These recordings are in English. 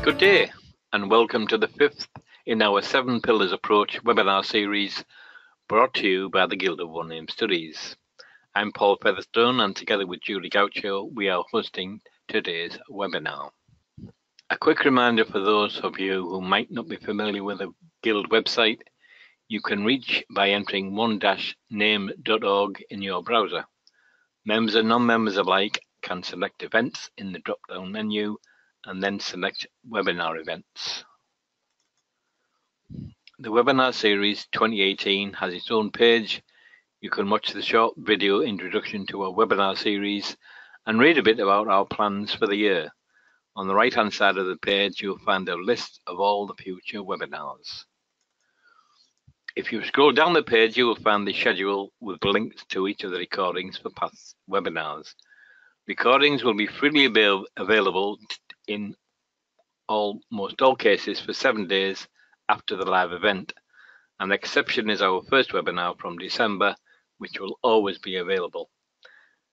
Good day, and welcome to the fifth in our 7 Pillars Approach webinar series brought to you by the Guild of One Name Studies. I'm Paul Featherstone, and together with Julie Gaucho, we are hosting today's webinar. A quick reminder for those of you who might not be familiar with the Guild website, you can reach by entering one-name.org in your browser. Members and non-members alike can select events in the drop-down menu and then select webinar events. The webinar series 2018 has its own page. You can watch the short video introduction to our webinar series and read a bit about our plans for the year. On the right hand side of the page, you'll find a list of all the future webinars. If you scroll down the page, you will find the schedule with links to each of the recordings for past webinars. Recordings will be freely available in almost all cases for 7 days after the live event. An exception is our first webinar from December, which will always be available.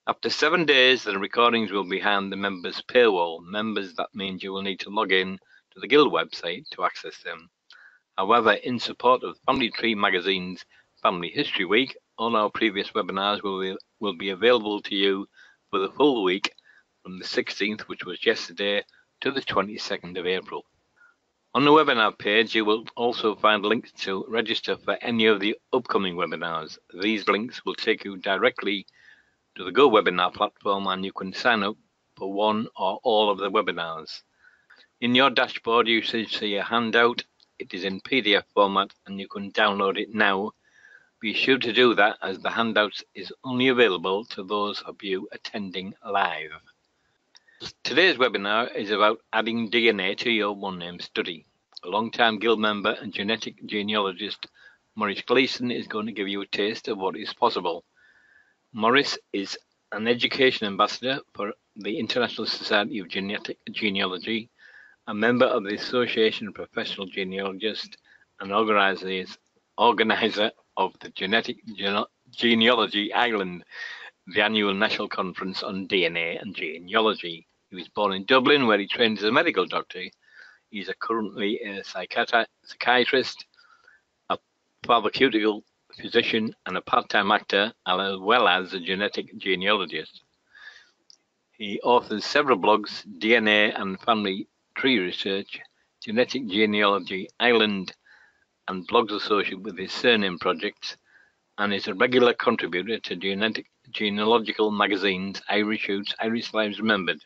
After 7 days, the recordings will be behind the members' paywall. Members, that means you will need to log in to the Guild website to access them. However, in support of Family Tree Magazine's Family History Week, all our previous webinars will be available to you for the full week from the 16th, which was yesterday, to the 22nd of April. On the webinar page, you will also find links to register for any of the upcoming webinars. These links will take you directly to the GoWebinar platform, and you can sign up for one or all of the webinars. In your dashboard, you should see a handout. It is in PDF format and you can download it now. Be sure to do that, as the handouts is only available to those of you attending live. Today's webinar is about adding DNA to your one name study. A long-time Guild member and genetic genealogist Maurice Gleeson is going to give you a taste of what is possible. Maurice is an education ambassador for the International Society of Genetic Genealogy, a member of the Association of Professional Genealogists, and organizer of the Genetic Genealogy Island, the annual national conference on DNA and genealogy. He was born in Dublin, where he trained as a medical doctor. He's currently a psychiatrist, a pharmaceutical physician, and a part-time actor, as well as a genetic genealogist. He authors several blogs: DNA and Family Tree Research, Genetic Genealogy Island, and blogs associated with his surname projects, and is a regular contributor to genealogical magazines Irish Roots, Irish Lives Remembered.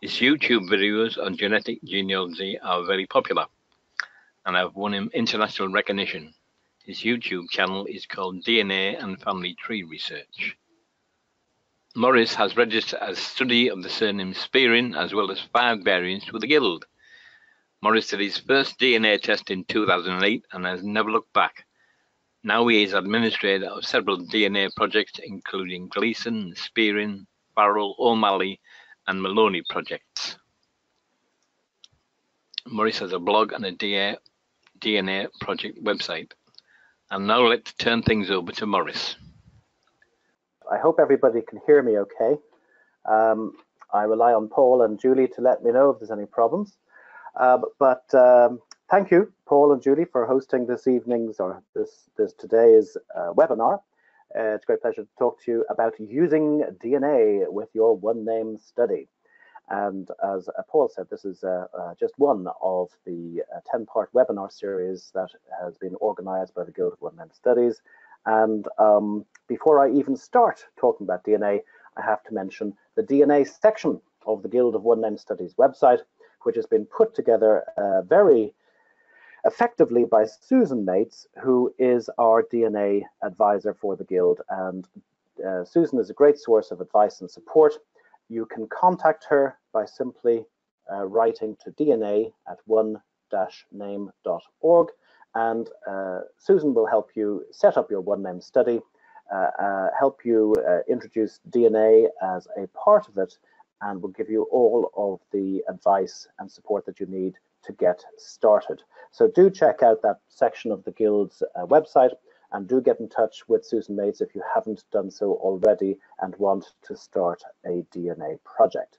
His YouTube videos on genetic genealogy are very popular and have won him international recognition. His YouTube channel is called DNA and Family Tree Research. Maurice has registered as study of the surname Spearin, as well as 5 variants with the Guild. Maurice did his first DNA test in 2008 and has never looked back. Now he is administrator of several DNA projects, including Gleeson, Spearin, Farrell, O'Malley, and Maloney projects. Maurice has a blog and a DNA project website. And now let's turn things over to Maurice. I hope everybody can hear me okay. I rely on Paul and Julie to let me know if there's any problems. Thank you, Paul and Julie, for hosting this evening's or today's webinar. It's a great pleasure to talk to you about using DNA with your one name study. And as Paul said, this is just one of the 10-part webinar series that has been organized by the Guild of One Name Studies. And before I even start talking about DNA, I have to mention the DNA section of the Guild of One Name Studies website, which has been put together very effectively by Susan Mates, who is our DNA advisor for the Guild. And Susan is a great source of advice and support. You can contact her by simply writing to dna@one-name.org, and Susan will help you set up your one name study, help you introduce DNA as a part of it, and will give you all of the advice and support that you need to get started. So do check out that section of the Guild's website, and do get in touch with Susan Mates if you haven't done so already and want to start a DNA project.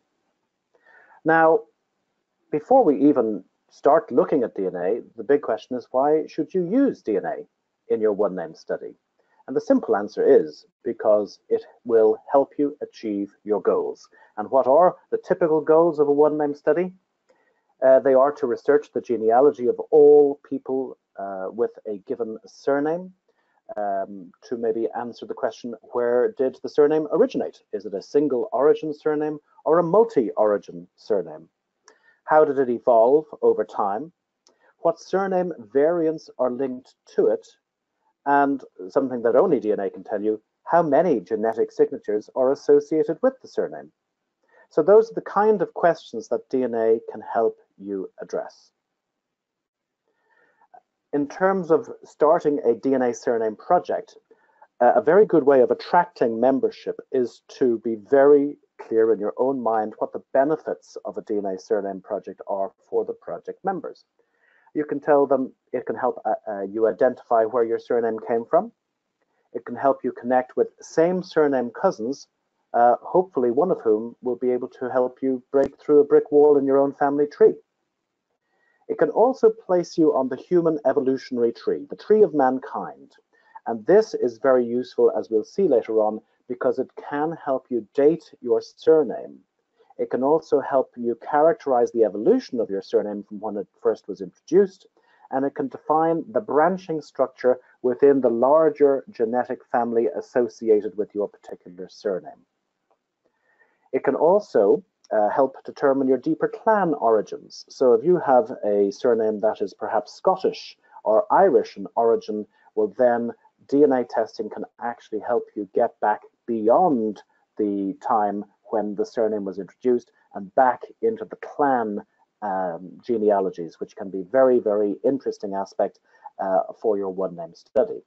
Now, before we even start looking at DNA, the big question is, why should you use DNA in your one-name study? And the simple answer is because it will help you achieve your goals. And what are the typical goals of a one-name study? They are to research the genealogy of all people with a given surname, to maybe answer the question, where did the surname originate? Is it a single origin surname or a multi-origin surname? How did it evolve over time? What surname variants are linked to it? And something that only DNA can tell you, how many genetic signatures are associated with the surname? So those are the kind of questions that DNA can help you address. In terms of starting a DNA surname project, a very good way of attracting membership is to be very clear in your own mind what the benefits of a DNA surname project are for the project members. You can tell them it can help you identify where your surname came from. It can help you connect with same surname cousins, hopefully one of whom will be able to help you break through a brick wall in your own family tree. It can also place you on the human evolutionary tree, the tree of mankind. And this is very useful, as we'll see later on, because it can help you date your surname. It can also help you characterize the evolution of your surname from when it first was introduced, and it can define the branching structure within the larger genetic family associated with your particular surname. It can also help determine your deeper clan origins. So if you have a surname that is perhaps Scottish or Irish in origin, well then DNA testing can actually help you get back beyond the time when the surname was introduced and back into the clan genealogies, which can be very, very interesting aspect for your one-name study.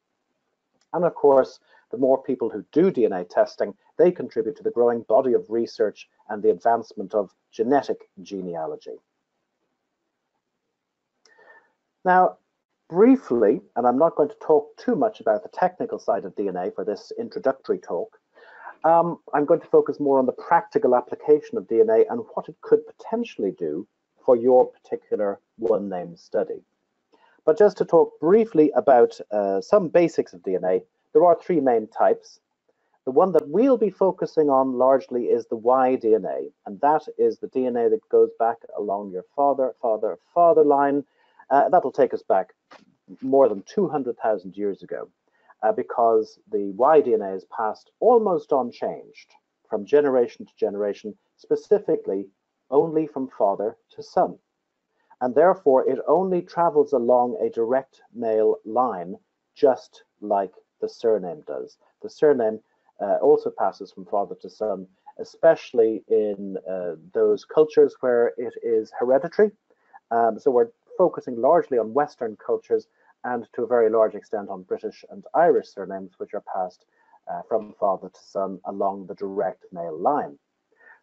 And of course, the more people who do DNA testing, they contribute to the growing body of research and the advancement of genetic genealogy. Now, briefly, and I'm not going to talk too much about the technical side of DNA for this introductory talk, I'm going to focus more on the practical application of DNA and what it could potentially do for your particular one-name study. But just to talk briefly about some basics of DNA, there are three main types. The one that we'll be focusing on largely is the Y DNA, and that is the DNA that goes back along your father line. That'll take us back more than 200,000 years ago, because the Y DNA is passed almost unchanged from generation to generation, specifically only from father to son. And therefore, it only travels along a direct male line, just like the surname does. The surname also passes from father to son, especially in those cultures where it is hereditary. So we're focusing largely on Western cultures and to a very large extent on British and Irish surnames, which are passed from father to son along the direct male line.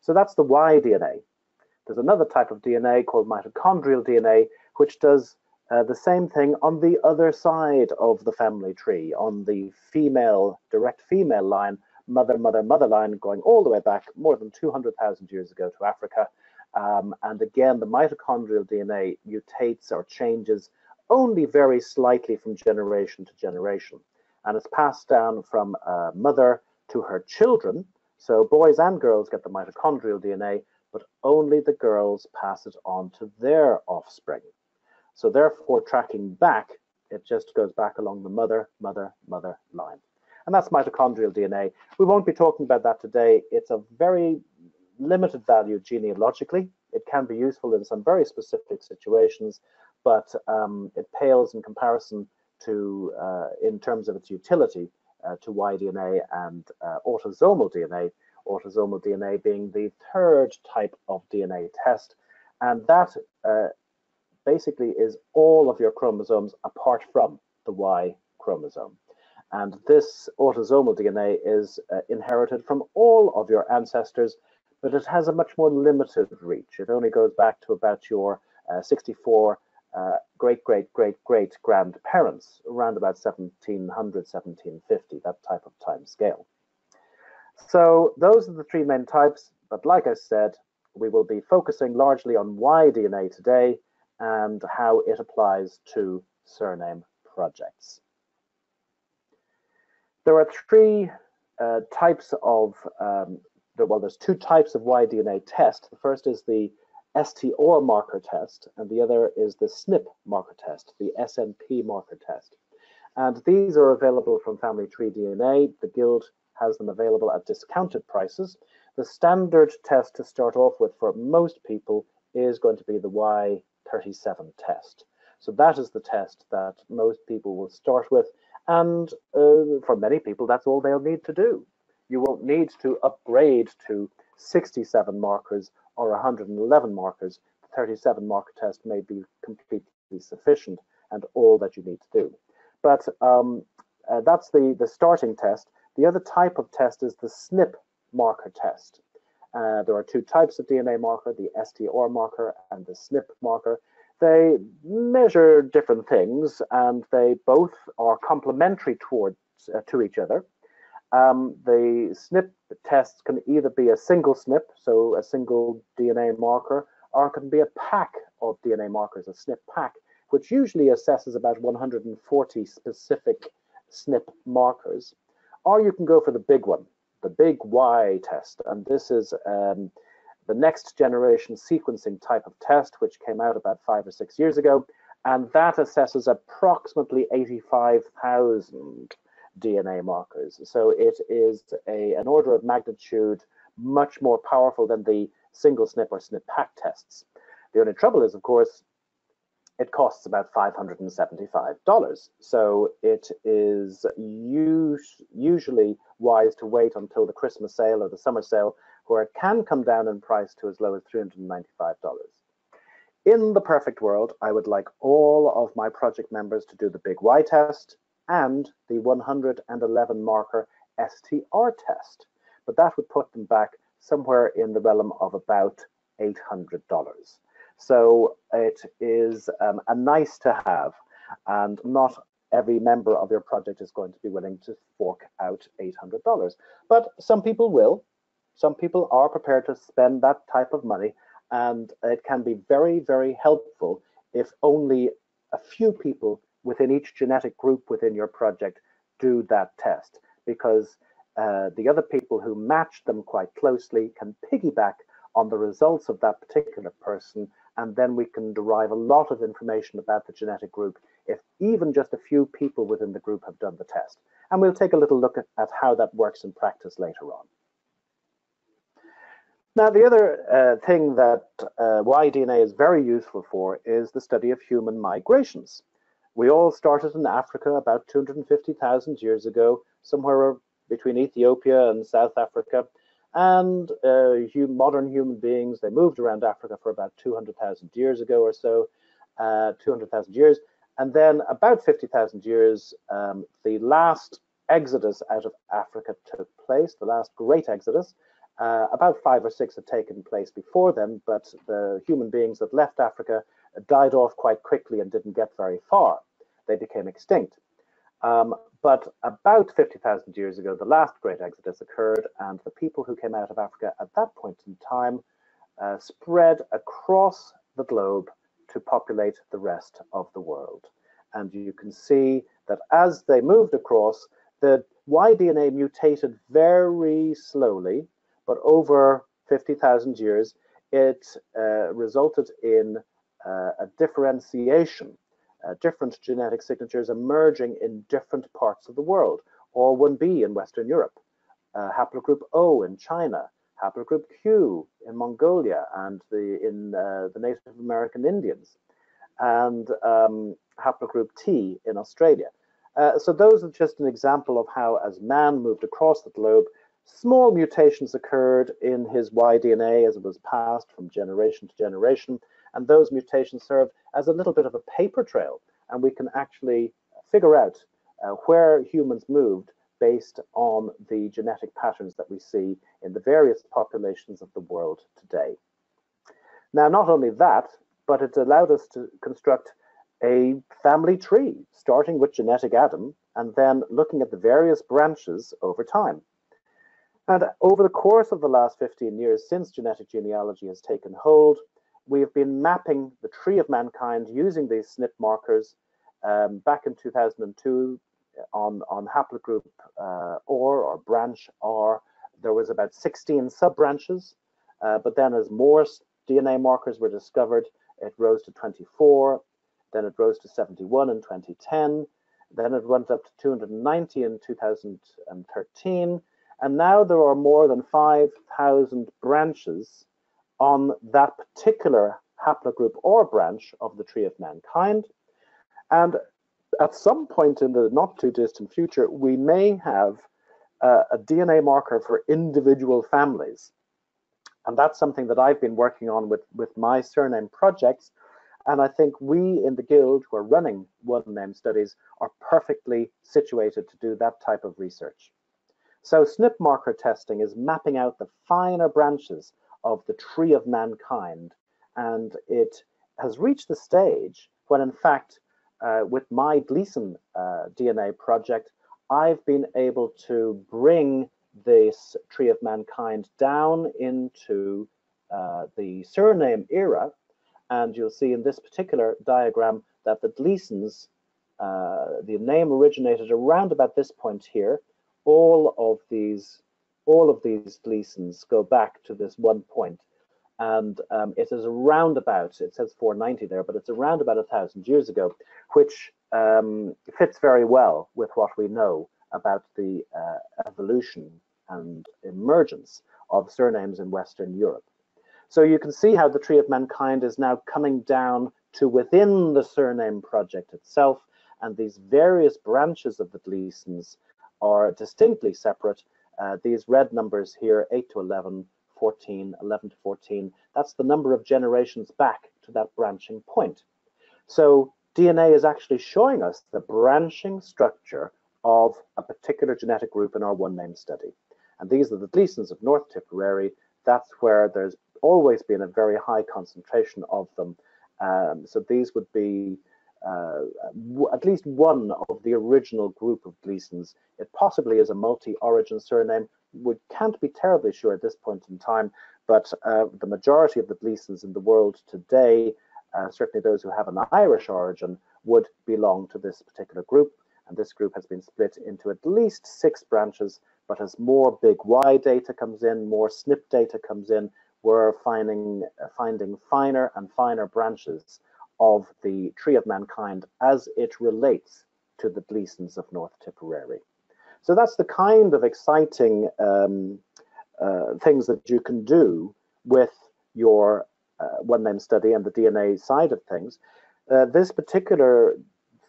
So that's the Y DNA. There's another type of DNA called mitochondrial DNA, which does the same thing on the other side of the family tree, on the direct female line, mother line, going all the way back more than 200,000 years ago to Africa. And again, the mitochondrial DNA mutates or changes only very slightly from generation to generation. And it's passed down from mother to her children. So boys and girls get the mitochondrial DNA, but only the girls pass it on to their offspring. So therefore, tracking back, it just goes back along the mother line. And that's mitochondrial DNA. We won't be talking about that today. It's a very limited value genealogically. It can be useful in some very specific situations, but it pales in comparison to, in terms of its utility, to Y DNA and autosomal DNA. Autosomal DNA being the third type of DNA test, and that basically is all of your chromosomes apart from the Y chromosome. And this autosomal DNA is inherited from all of your ancestors, but it has a much more limited reach. It only goes back to about your 64 great grandparents, around about 1700, 1750, that type of time scale. So those are the three main types, but like I said, we will be focusing largely on Y-DNA today and how it applies to surname projects. There are three types of, there's two types of Y-DNA test. The first is the STR marker test, and the other is the SNP marker test, the SNP marker test. And these are available from Family Tree DNA. The Guild has them available at discounted prices. The standard test to start off with for most people is going to be the Y37 test. So that is the test that most people will start with, and for many people, that's all they'll need to do. You won't need to upgrade to 67 markers or 111 markers. The 37 marker test may be completely sufficient and all that you need to do. But that's the starting test. The other type of test is the SNP marker test. There are two types of DNA marker, the STR marker and the SNP marker. They measure different things, and they both are complementary to each other. The SNP tests can either be a single SNP, so a single DNA marker, or it can be a pack of DNA markers, a SNP pack, which usually assesses about 140 specific SNP markers. Or you can go for the big one, the big Y test, and this is the next generation sequencing type of test, which came out about 5 or 6 years ago, and that assesses approximately 85,000 DNA markers. So it is an order of magnitude much more powerful than the single SNP or SNP pack tests. The only trouble is, of course, it costs about $575. So it is usually wise to wait until the Christmas sale or the summer sale, where it can come down in price to as low as $395. In the perfect world, I would like all of my project members to do the big Y test and the 111 marker STR test, but that would put them back somewhere in the realm of about $800. So it is a nice to have, and not every member of your project is going to be willing to fork out $800. But some people will. Some people are prepared to spend that type of money, and it can be very, very helpful if only a few people within each genetic group within your project do that test, because the other people who match them quite closely can piggyback on the results of that particular person, and then we can derive a lot of information about the genetic group if even just a few people within the group have done the test. And we'll take a little look at how that works in practice later on. Now, the other thing that Y-DNA is very useful for is the study of human migrations. We all started in Africa about 250,000 years ago, somewhere between Ethiopia and South Africa. And modern human beings, they moved around Africa for about 200,000 years ago or so, 200,000 years. And then about 50,000 years, the last exodus out of Africa took place, the last great exodus. About 5 or 6 had taken place before then, but the human beings that left Africa died off quite quickly and didn't get very far. They became extinct. But about 50,000 years ago, the last great exodus occurred, and the people who came out of Africa at that point in time spread across the globe to populate the rest of the world. And you can see that as they moved across, the Y-DNA mutated very slowly, but over 50,000 years, it resulted in a differentiation, different genetic signatures emerging in different parts of the world, or 1b in Western Europe, haplogroup O in China, haplogroup Q in Mongolia and in the Native American Indians, and haplogroup T in Australia. So those are just an example of how, as man moved across the globe, small mutations occurred in his Y-DNA as it was passed from generation to generation, and those mutations served as a little bit of a paper trail, and we can actually figure out where humans moved based on the genetic patterns that we see in the various populations of the world today. Now, not only that, but it allowed us to construct a family tree, starting with genetic Adam, and then looking at the various branches over time. And over the course of the last 15 years, since genetic genealogy has taken hold, we have been mapping the tree of mankind using these SNP markers. Back in 2002, on haplogroup or branch R, there was about 16 sub-branches, but then as more DNA markers were discovered, it rose to 24, then it rose to 71 in 2010, then it went up to 290 in 2013, and now there are more than 5,000 branches on that particular haplogroup or branch of the tree of mankind. And at some point in the not too distant future, we may have a DNA marker for individual families. And that's something that I've been working on with my surname projects. And I think we in the Guild who are running one name studies are perfectly situated to do that type of research. So SNP marker testing is mapping out the finer branches of the tree of mankind. And it has reached the stage when, in fact, with my Gleeson DNA project, I've been able to bring this tree of mankind down into the surname era. And you'll see in this particular diagram that the Gleesons, the name originated around about this point here. All of these Gleesons go back to this one point. And it is around about, it says 490 there, but it's around about 1,000 years ago, which fits very well with what we know about the evolution and emergence of surnames in Western Europe. So you can see how the tree of mankind is now coming down to within the surname project itself, and these various branches of the Gleesons are distinctly separate. These red numbers here, 8 to 11, 14, 11 to 14, that's the number of generations back to that branching point. So DNA is actually showing us the branching structure of a particular genetic group in our one name study. And these are the Gleesons of North Tipperary. That's where there's always been a very high concentration of them. So these would be at least one of the original group of Gleesons. It possibly is a multi-origin surname. We can't be terribly sure at this point in time, but the majority of the Gleesons in the world today, certainly those who have an Irish origin, would belong to this particular group. And this group has been split into at least 6 branches, but as more big Y data comes in, more SNP data comes in, we're finding finer and finer branches of the tree of mankind as it relates to the Gleesons of North Tipperary. So that's the kind of exciting things that you can do with your one name study and the DNA side of things. This particular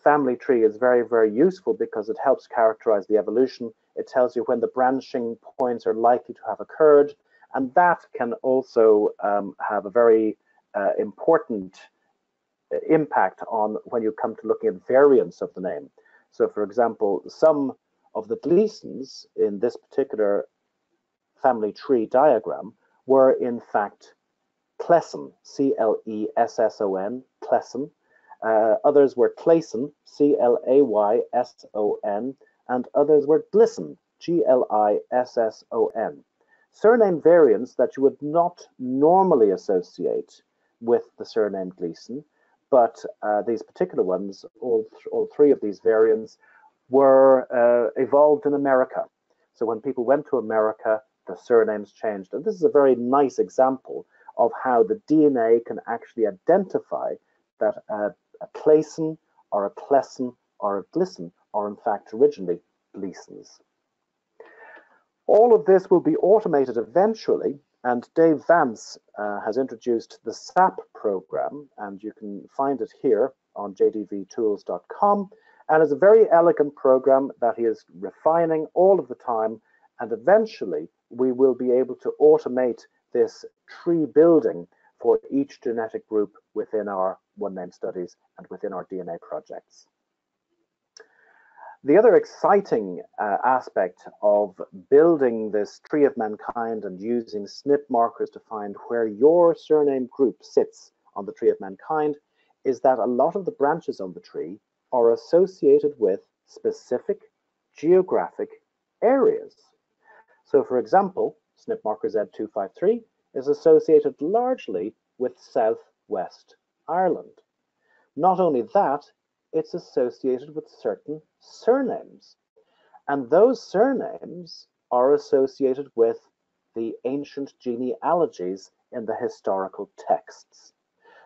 family tree is very, very useful because it helps characterize the evolution. It tells you when the branching points are likely to have occurred, and that can also have a very important impact on when you come to looking at variants of the name. So, for example, some of the Gleesons in this particular family tree diagram were in fact Clesson, C-L-E-S-S-O-N, Clesson. Others were Clayson, C-L-A-Y-S-O-N, and others were Glisson, G-L-I-S-S-O-N. Surname variants that you would not normally associate with the surname Gleeson, but these particular ones, all 3 of these variants, were evolved in America. So when people went to America, the surnames changed. And this is a very nice example of how the DNA can actually identify that a Clayson or a Clesson or a Glisson are in fact originally Gleesons. All of this will be automated eventually, and Dave Vance has introduced the SAP program, and you can find it here on jdvtools.com. And it's a very elegant program that he is refining all of the time, and eventually we will be able to automate this tree building for each genetic group within our one name studies and within our DNA projects. The other exciting aspect of building this tree of mankind and using SNP markers to find where your surname group sits on the tree of mankind is that a lot of the branches on the tree are associated with specific geographic areas. So for example, SNP marker Z253 is associated largely with Southwest Ireland. Not only that, it's associated with certain surnames. And those surnames are associated with the ancient genealogies in the historical texts.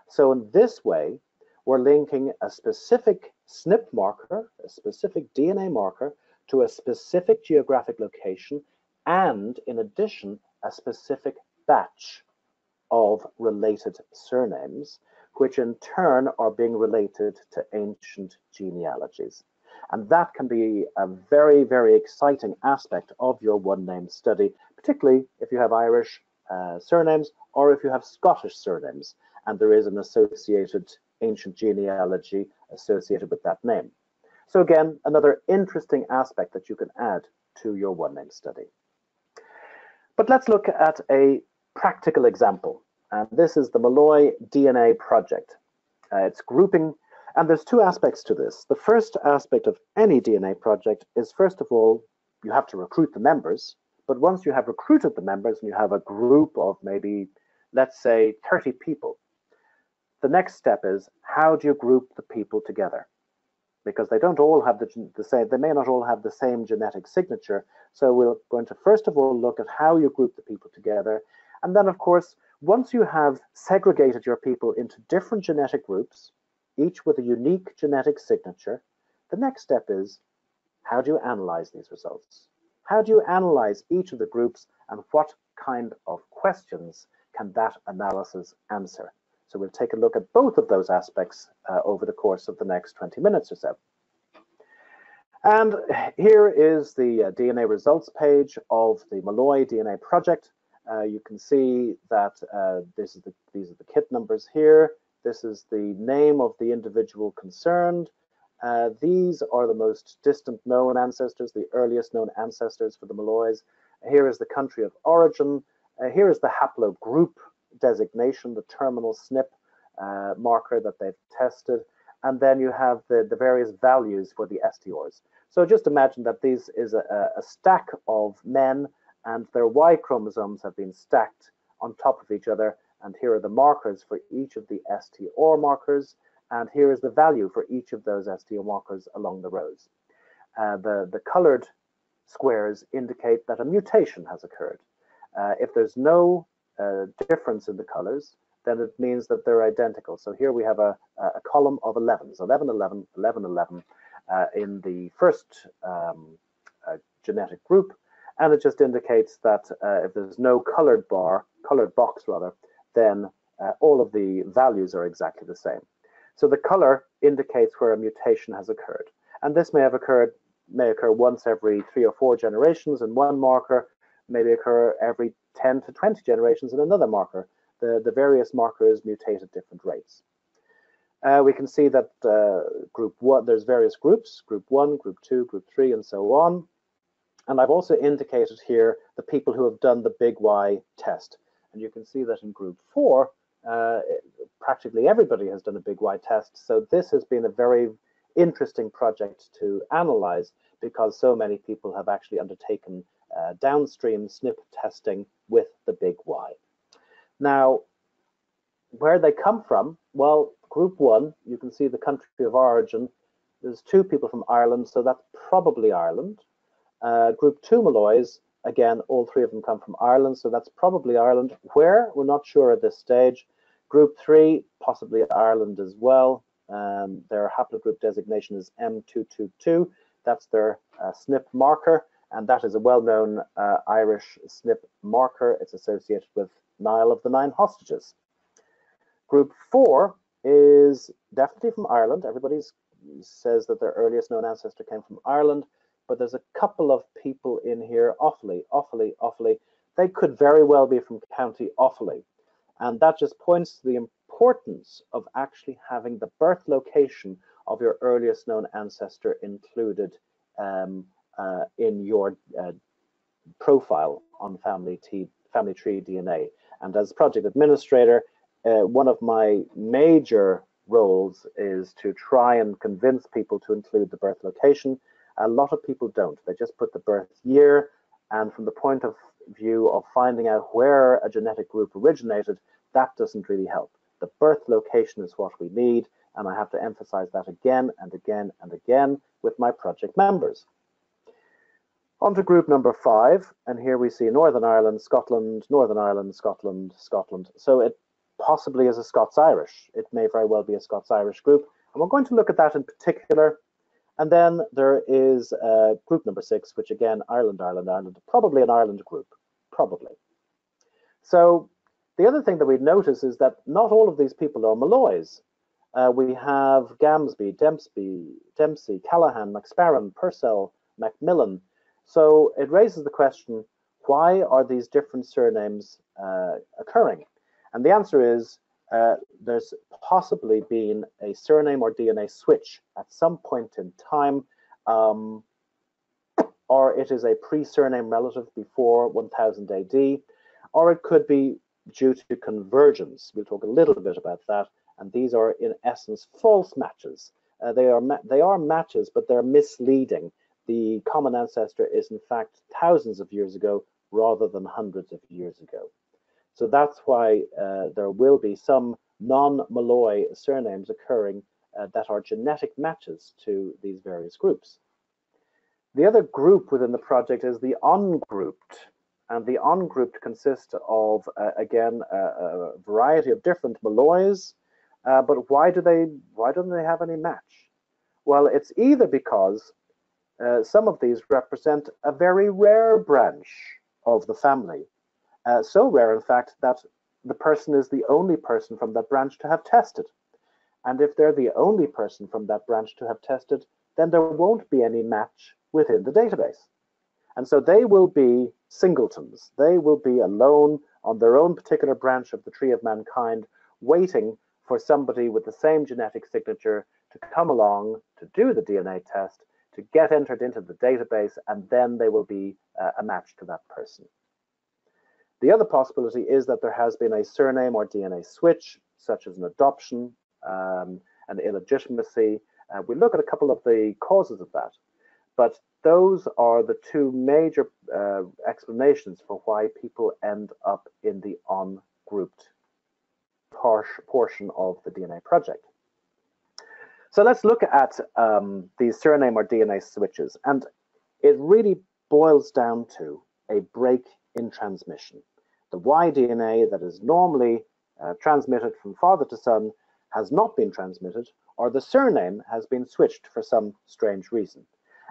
So in this way, we're linking a specific SNP marker, a specific DNA marker, to a specific geographic location, and in addition, a specific batch of related surnames, which in turn are being related to ancient genealogies. And that can be a very, very exciting aspect of your one-name study, particularly if you have Irish surnames or if you have Scottish surnames, and there is an associated ancient genealogy associated with that name. So again, another interesting aspect that you can add to your one-name study. But let's look at a practical example. And this is the Malloy DNA project. It's grouping, and there's two aspects to this. The first aspect of any DNA project is, first of all, you have to recruit the members. But once you have recruited the members and you have a group of maybe, let's say, 30 people, the next step is, how do you group the people together? Because they don't all have the same, they may not all have the same genetic signature. So we're going to first of all look at how you group the people together. And then, of course, once you have segregated your people into different genetic groups, each with a unique genetic signature, the next step is, how do you analyze these results? How do you analyze each of the groups, and what kind of questions can that analysis answer? So we'll take a look at both of those aspects over the course of the next 20 minutes or so. And here is the DNA results page of the Malloy DNA project. You can see that these are the kit numbers here. This is the name of the individual concerned. These are the most distant known ancestors, the earliest known ancestors for the Malloys. Here is the country of origin. Here is the haplogroup designation, the terminal SNP marker that they've tested. And then you have the various values for the STRs. So just imagine that this is a stack of men, and their Y chromosomes have been stacked on top of each other. And here are the markers for each of the STR markers. And here is the value for each of those STR markers along the rows. The colored squares indicate that a mutation has occurred. If there's no difference in the colors, then it means that they're identical. So here we have a column of 11s, 11, 11, 11, 11 in the first genetic group. And it just indicates that if there's no colored box rather, then all of the values are exactly the same. So the color indicates where a mutation has occurred. And this may occur once every 3 or 4 generations in one marker, maybe occur every 10 to 20 generations in another marker. The various markers mutate at different rates. We can see that group 1, there's various groups, group 1, group 2, group 3, and so on. And I've also indicated here the people who have done the Big Y test. And you can see that in group 4, practically everybody has done a Big Y test. So this has been a very interesting project to analyze, because so many people have actually undertaken downstream SNP testing with the Big Y. Now, where they come from, well, group 1, you can see the country of origin. There's 2 people from Ireland, so that's probably Ireland. Group 2 Malloys, again, all 3 of them come from Ireland, so that's probably Ireland. Where? We're not sure at this stage. Group 3, possibly Ireland as well. Their haplogroup designation is M222. That's their SNP marker, and that is a well-known Irish SNP marker. It's associated with Niall of the 9 Hostages. Group 4 is definitely from Ireland. Everybody says that their earliest known ancestor came from Ireland, but there's a couple of people in here, Offaly. They could very well be from County Offaly. And that just points to the importance of actually having the birth location of your earliest known ancestor included in your profile on family tree DNA. And as project administrator, one of my major roles is to try and convince people to include the birth location. A lot of people don't. They just put the birth year, And from the point of view of finding out where a genetic group originated, that doesn't really help. The birth location is what we need, and I have to emphasize that again and again and again with my project members. On to group number 5, and here we see Northern Ireland, Scotland, Northern Ireland, Scotland, Scotland. So it possibly is a Scots-Irish. It may very well be a Scots-Irish group, and we're going to look at that in particular. And then there is group number 6, which again, Ireland, Ireland, Ireland, probably an Ireland group, probably. So the other thing that we notice is that not all of these people are Malloys. We have Gamsby, Dempsey, Callahan, McSparran, Purcell, Macmillan. So it raises the question, why are these different surnames occurring? And the answer is there's possibly been a surname or DNA switch at some point in time, or it is a pre-surname relative before 1000 AD, or it could be due to convergence. We'll talk a little bit about that. And these are, in essence, false matches. They are matches, but they're misleading. The common ancestor is, in fact, thousands of years ago rather than hundreds of years ago. So that's why there will be some non-Malloy surnames occurring that are genetic matches to these various groups. The other group within the project is the ungrouped. And the ungrouped consist of, again, a variety of different Malloys. But why don't they have any match? Well, it's either because some of these represent a very rare branch of the family. So rare, in fact, that the person is the only person from that branch to have tested. And if they're the only person from that branch to have tested, then there won't be any match within the database. And so they will be singletons. They will be alone on their own particular branch of the tree of mankind, waiting for somebody with the same genetic signature to come along to do the DNA test, to get entered into the database, and then they will be a match to that person. The other possibility is that there has been a surname or DNA switch, such as an adoption, an illegitimacy. We'll look at a couple of the causes of that, but those are the two major explanations for why people end up in the ungrouped portion of the DNA project. So let's look at these surname or DNA switches, and it really boils down to a break in transmission. The Y DNA that is normally transmitted from father to son has not been transmitted, or the surname has been switched for some strange reason.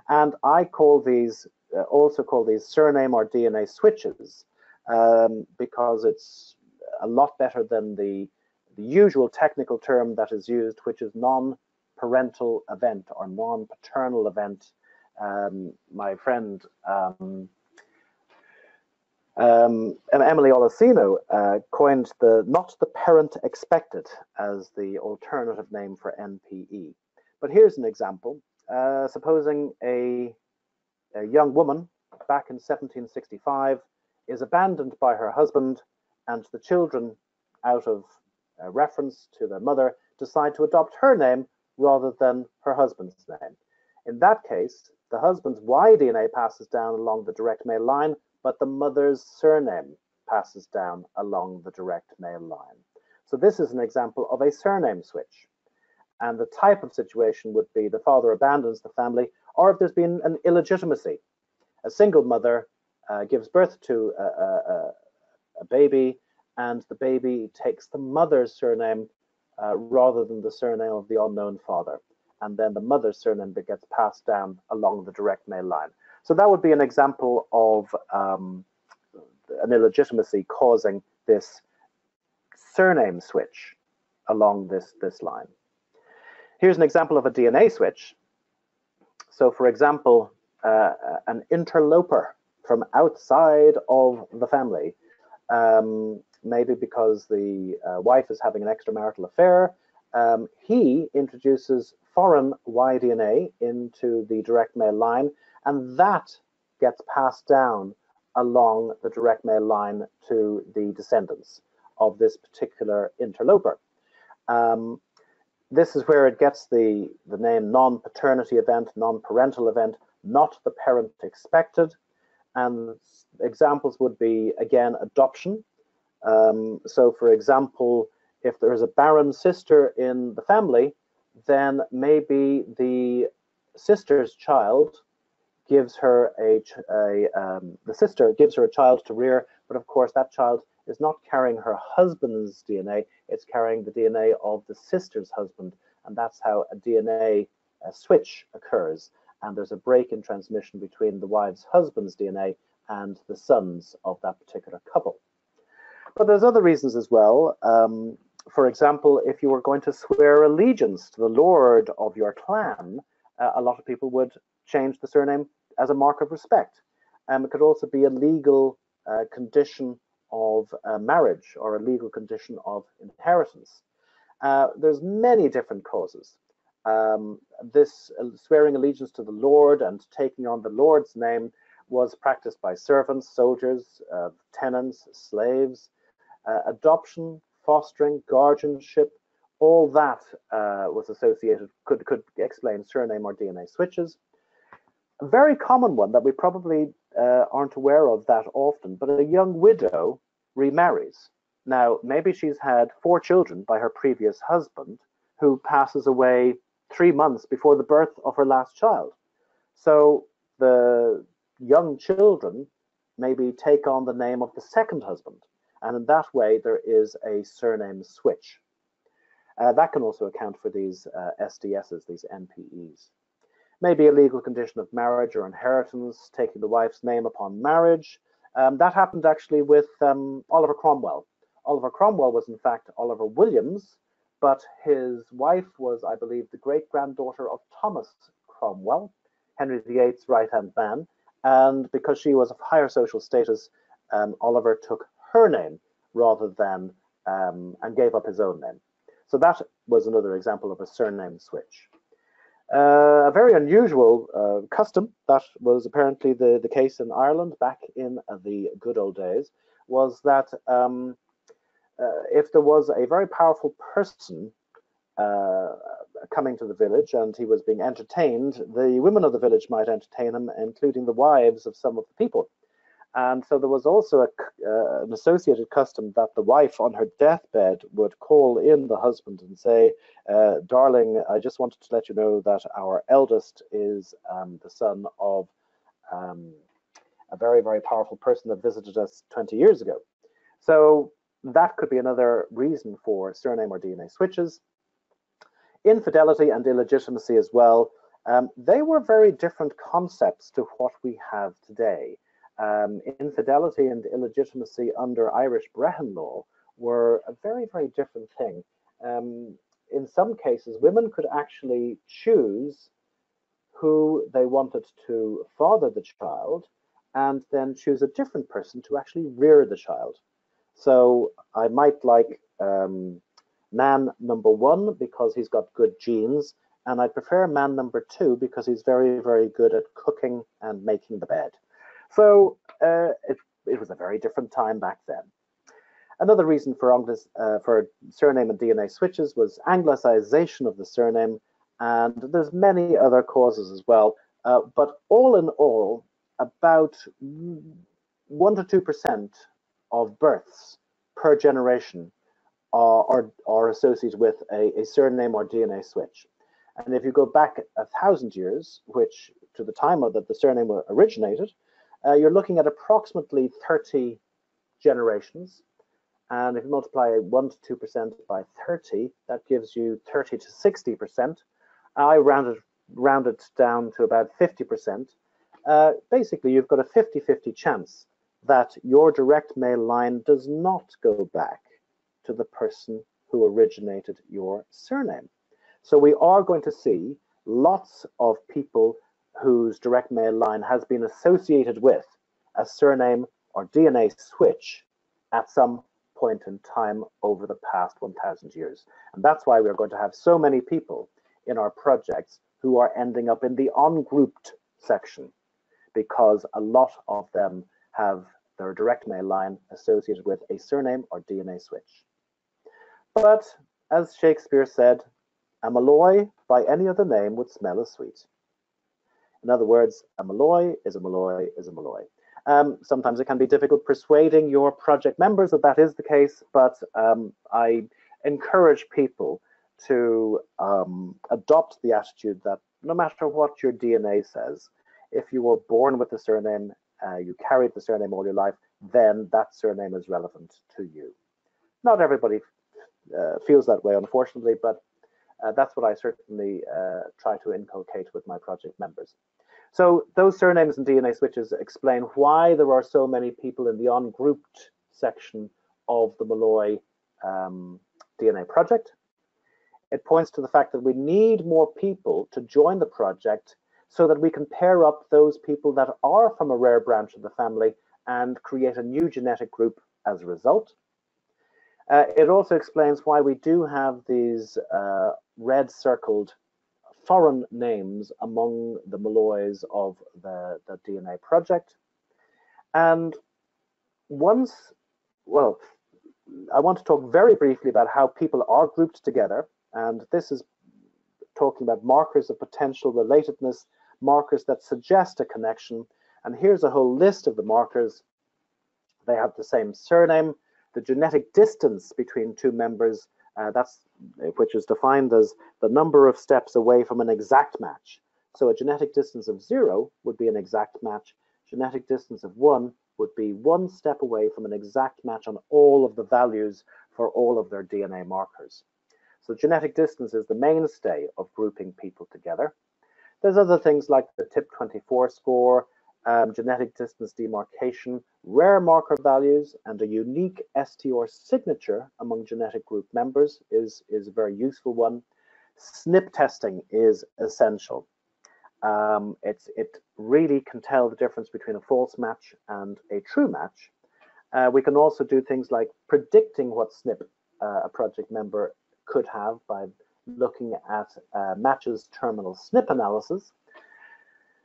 And I call these, also call these surname or DNA switches, because it's a lot better than the usual technical term that is used, which is non-parental event or non-paternal event. My friend Emily Olesino coined the not the parent expected as the alternative name for NPE. But here's an example. Supposing a young woman back in 1765 is abandoned by her husband, and the children, out of reference to their mother, decide to adopt her name rather than her husband's name. In that case, the husband's Y DNA passes down along the direct male line, but the mother's surname passes down along the direct male line. So this is an example of a surname switch. And the type of situation would be the father abandons the family, or if there's been an illegitimacy. A single mother gives birth to a baby, and the baby takes the mother's surname rather than the surname of the unknown father. And then the mother's surname that gets passed down along the direct male line. So that would be an example of an illegitimacy causing this surname switch along this line. Here's an example of a DNA switch. So for example, an interloper from outside of the family, maybe because the wife is having an extramarital affair, he introduces foreign Y DNA into the direct male line, and that gets passed down along the direct male line to the descendants of this particular interloper. This is where it gets the name non-paternity event, non-parental event, not the parent expected. And examples would be, again, adoption. So, for example, if there is a barren sister in the family, then maybe the sister's child gives her the sister gives her a child to rear, but of course that child is not carrying her husband's DNA, it's carrying the DNA of the sister's husband, and that's how a DNA switch occurs, and there's a break in transmission between the wife's husband's DNA and the sons of that particular couple. But there's other reasons as well. For example, if you were going to swear allegiance to the lord of your clan, a lot of people would change the surname as a mark of respect. It could also be a legal condition of marriage or a legal condition of inheritance. There's many different causes. This swearing allegiance to the Lord and taking on the Lord's name was practiced by servants, soldiers, tenants, slaves, adoption, fostering, guardianship, all that was associated, could explain surname or DNA switches. A very common one that we probably aren't aware of that often, but a young widow remarries. Now, maybe she's had 4 children by her previous husband, who passes away 3 months before the birth of her last child. So the young children maybe take on the name of the second husband, and in that way there is a surname switch. That can also account for these SDSs, these NPEs. Maybe a legal condition of marriage or inheritance, taking the wife's name upon marriage. That happened actually with Oliver Cromwell. Oliver Cromwell was in fact Oliver Williams, but his wife was, I believe, the great-granddaughter of Thomas Cromwell, Henry VIII's right-hand man, and because she was of higher social status, Oliver took her name rather than, and gave up his own name. So that was another example of a surname switch. A very unusual custom that was apparently the case in Ireland back in the good old days was that if there was a very powerful person coming to the village and he was being entertained, the women of the village might entertain him, including the wives of some of the people. And so there was also an associated custom that the wife on her deathbed would call in the husband and say, darling, I just wanted to let you know that our eldest is the son of a very, very powerful person that visited us 20 years ago. So that could be another reason for surname or DNA switches. Infidelity and illegitimacy as well. They were very different concepts to what we have today. Infidelity and illegitimacy under Irish Brehon law were a very, very different thing. In some cases, women could actually choose who they wanted to father the child and then choose a different person to actually rear the child. So I might like man number 1 because he's got good genes, and I prefer man number 2 because he's very, very good at cooking and making the bed. So it was a very different time back then. Another reason for surname and DNA switches was Anglicization of the surname, and there's many other causes as well. But all in all, about 1 to 2% of births per generation are associated with a surname or DNA switch. And if you go back 1,000 years, which to the time that the surname originated, you're looking at approximately 30 generations. And if you multiply 1 to 2% by 30, that gives you 30 to 60%. I rounded down to about 50%. Basically, you've got a 50-50 chance that your direct male line does not go back to the person who originated your surname. So we are going to see lots of people whose direct male line has been associated with a surname or DNA switch at some point in time over the past 1,000 years. And that's why we're going to have so many people in our projects who are ending up in the ungrouped section, because a lot of them have their direct male line associated with a surname or DNA switch. But as Shakespeare said, a Malloy by any other name would smell as sweet. In other words, a Malloy is a Malloy is a Malloy. Sometimes it can be difficult persuading your project members that that is the case, but I encourage people to adopt the attitude that no matter what your DNA says, if you were born with the surname, you carried the surname all your life, then that surname is relevant to you. Not everybody feels that way, unfortunately, but that's what I certainly try to inculcate with my project members. So those surnames and DNA switches explain why there are so many people in the ungrouped section of the Malloy DNA project. It points to the fact that we need more people to join the project so that we can pair up those people that are from a rare branch of the family and create a new genetic group as a result. It also explains why we do have these red circled foreign names among the Malloys of the DNA project. And once, well, I want to talk very briefly about how people are grouped together. And this is talking about markers of potential relatedness, markers that suggest a connection. And here's a whole list of the markers. They have the same surname, the genetic distance between two members, which is defined as the number of steps away from an exact match. So a genetic distance of 0 would be an exact match. Genetic distance of 1 would be 1 step away from an exact match on all of the values for all of their DNA markers. So genetic distance is the mainstay of grouping people together. There's other things like the TIP24 score, genetic distance demarcation, rare marker values, and a unique STR signature among genetic group members is a very useful one. SNP testing is essential. It really can tell the difference between a false match and a true match. We can also do things like predicting what SNP a project member could have by looking at matches terminal SNP analysis.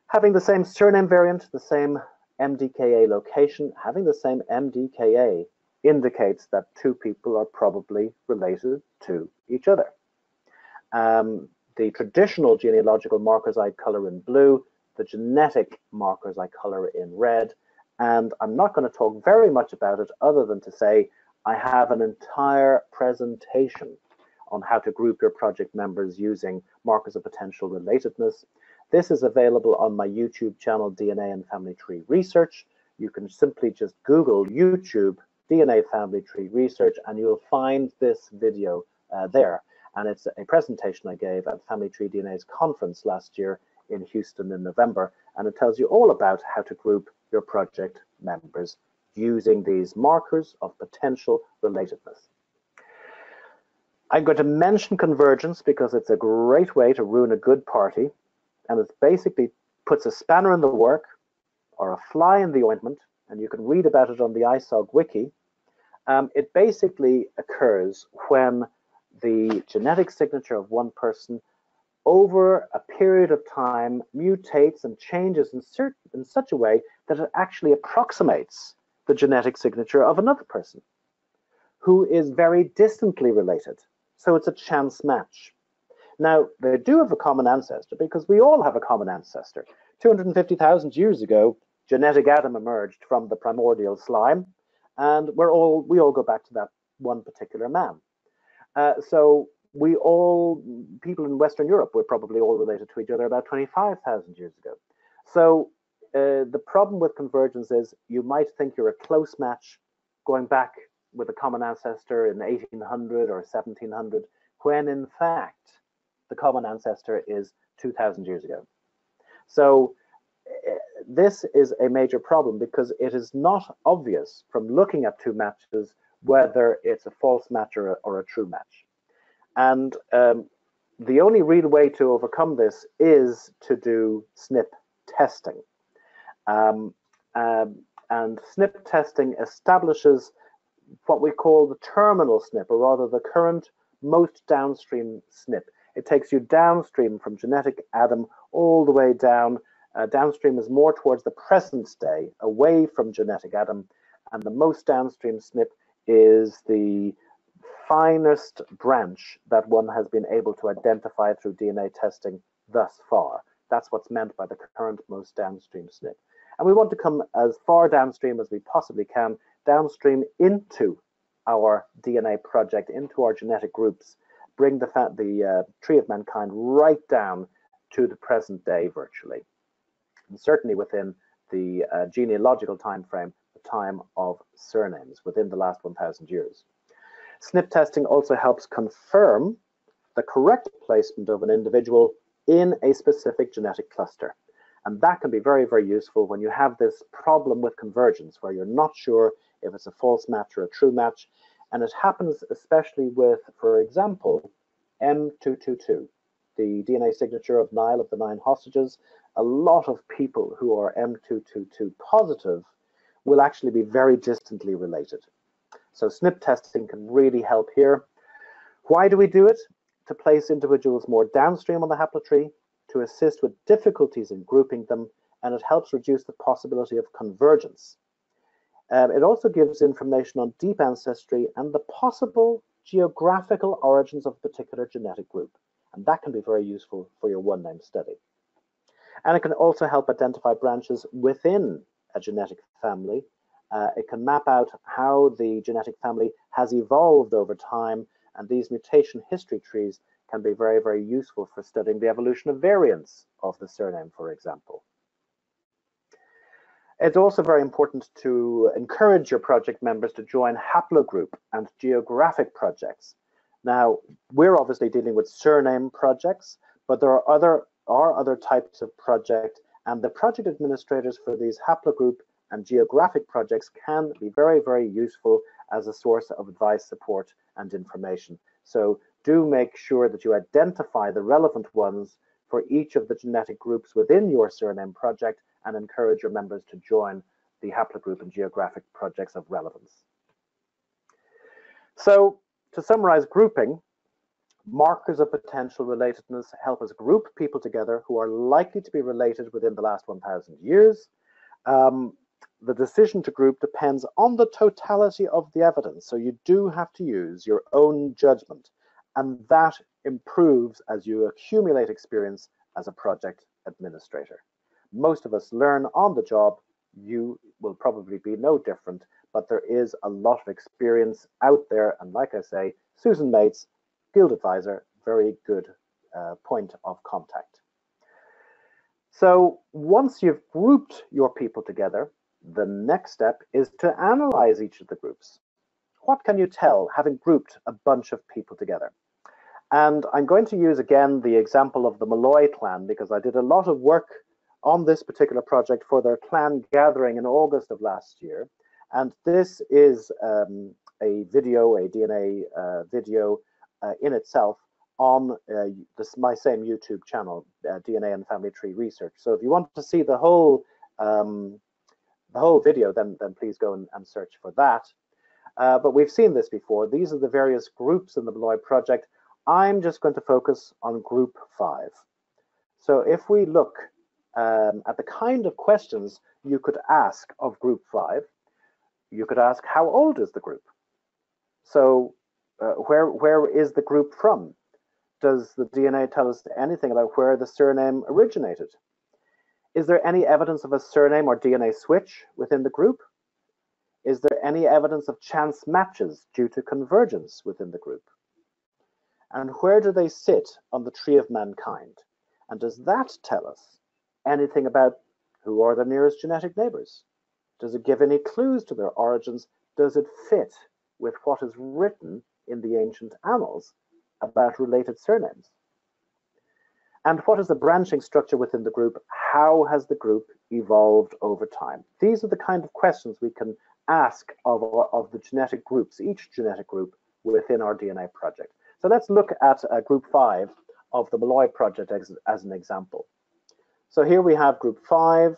Having the same surname variant, the same MDKA location, having the same MDKA indicates that two people are probably related to each other. The traditional genealogical markers I color in blue, the genetic markers I color in red, and I'm not going to talk very much about it other than to say I have an entire presentation on how to group your project members using markers of potential relatedness. This is available on my YouTube channel, DNA and Family Tree Research. You can simply just Google YouTube DNA Family Tree Research and you'll find this video there. And it's a presentation I gave at Family Tree DNA's conference last year in Houston in November. And it tells you all about how to group your project members using these markers of potential relatedness. I'm going to mention convergence because it's a great way to ruin a good party. And it basically puts a spanner in the work or a fly in the ointment, and you can read about it on the ISOG wiki. It basically occurs when the genetic signature of one person over a period of time mutates and changes in such a way that it actually approximates the genetic signature of another person who is very distantly related. So it's a chance match. Now, they do have a common ancestor because we all have a common ancestor. 250,000 years ago, genetic Adam emerged from the primordial slime, and we all go back to that one particular man. So people in Western Europe were probably all related to each other about 25,000 years ago. So the problem with convergence is you might think you're a close match going back with a common ancestor in 1800 or 1700, when in fact, the common ancestor is 2,000 years ago. So this is a major problem because it is not obvious from looking at two matches whether it's a false match or a true match. And the only real way to overcome this is to do SNP testing. And SNP testing establishes what we call the terminal SNP, or rather the current most downstream SNP. It takes you downstream from genetic Adam all the way down. Downstream is more towards the present day, away from genetic Adam. And the most downstream SNP is the finest branch that one has been able to identify through DNA testing thus far. That's what's meant by the current most downstream SNP. And we want to come as far downstream as we possibly can, downstream into our DNA project, into our genetic groups, bring the tree of mankind right down to the present day virtually, and certainly within the genealogical time frame, the time of surnames, within the last 1,000 years. SNP testing also helps confirm the correct placement of an individual in a specific genetic cluster. And that can be very, very useful when you have this problem with convergence, where you're not sure if it's a false match or a true match. And it happens especially with, for example, M222, the DNA signature of Nile of the 9 hostages. A lot of people who are M222 positive will actually be very distantly related. So SNP testing can really help here. Why do we do it? To place individuals more downstream on the haplotree, to assist with difficulties in grouping them, and it helps reduce the possibility of convergence. It also gives information on deep ancestry and the possible geographical origins of a particular genetic group. And that can be very useful for your one-name study. And it can also help identify branches within a genetic family. It can map out how the genetic family has evolved over time, and these mutation history trees can be very, very useful for studying the evolution of variants of the surname, for example. It's also very important to encourage your project members to join haplogroup and geographic projects. Now, we're obviously dealing with surname projects, but there are other types of project, and the project administrators for these haplogroup and geographic projects can be very, very useful as a source of advice, support, and information. So do make sure that you identify the relevant ones for each of the genetic groups within your surname project, and encourage your members to join the haplogroup and geographic projects of relevance. So to summarize grouping, markers of potential relatedness help us group people together who are likely to be related within the last 1,000 years. The decision to group depends on the totality of the evidence, so you do have to use your own judgment, and that improves as you accumulate experience as a project administrator. Most of us learn on the job. You will probably be no different, but there is a lot of experience out there, and like I say, Susan Mates, Guild Advisor, very good point of contact. So once you've grouped your people together, the next step is to analyze each of the groups. What can you tell having grouped a bunch of people together? And I'm going to use again the example of the Malloy clan, because I did a lot of work on this particular project for their clan gathering in August of last year. And this is a video, a DNA video in itself on my same YouTube channel, DNA and Family Tree Research. So if you want to see the whole video, then please go and search for that. But we've seen this before. These are the various groups in the Malloy project. I'm just going to focus on group 5. So if we look at the kind of questions you could ask of group 5, you could ask, how old is the group? So where is the group from? Does the DNA tell us anything about where the surname originated? Is there any evidence of a surname or DNA switch within the group? Is there any evidence of chance matches due to convergence within the group? And where do they sit on the tree of mankind? And does that tell us anything about who are the nearest genetic neighbors? Does it give any clues to their origins? Does it fit with what is written in the ancient annals about related surnames? And what is the branching structure within the group? How has the group evolved over time? These are the kind of questions we can ask of the genetic groups, each genetic group within our DNA project. So let's look at group 5 of the Malloy project as an example. So here we have group 5,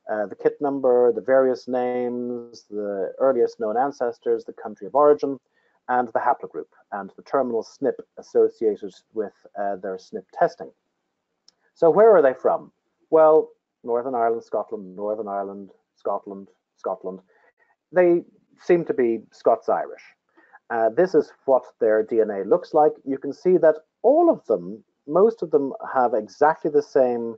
the kit number, the various names, the earliest known ancestors, the country of origin, and the haplogroup, and the terminal SNP associated with their SNP testing. So where are they from? Well, Northern Ireland, Scotland, Northern Ireland, Scotland, Scotland. They seem to be Scots-Irish. This is what their DNA looks like. You can see that all of them, most of them have exactly the same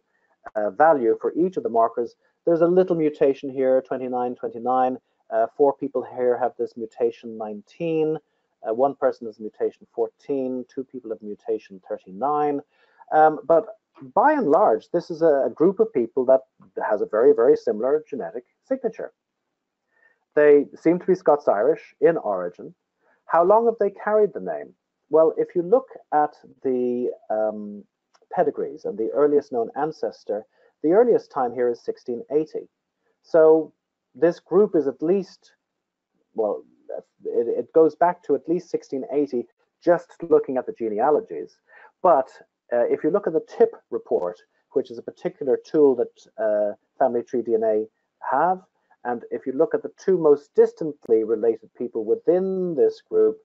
value for each of the markers, There's a little mutation here, 29, 29. 4 people here have this mutation 19. 1 person has mutation 14. 2 people have mutation 39. But by and large, this is a group of people that has a very, very similar genetic signature. They seem to be Scots-Irish in origin. How long have they carried the name? Well, if you look at the pedigrees and the earliest known ancestor, the earliest time here is 1680. So this group is at least, well, it goes back to at least 1680, just looking at the genealogies. But if you look at the TIP report, which is a particular tool that Family Tree DNA have, and if you look at the 2 most distantly related people within this group,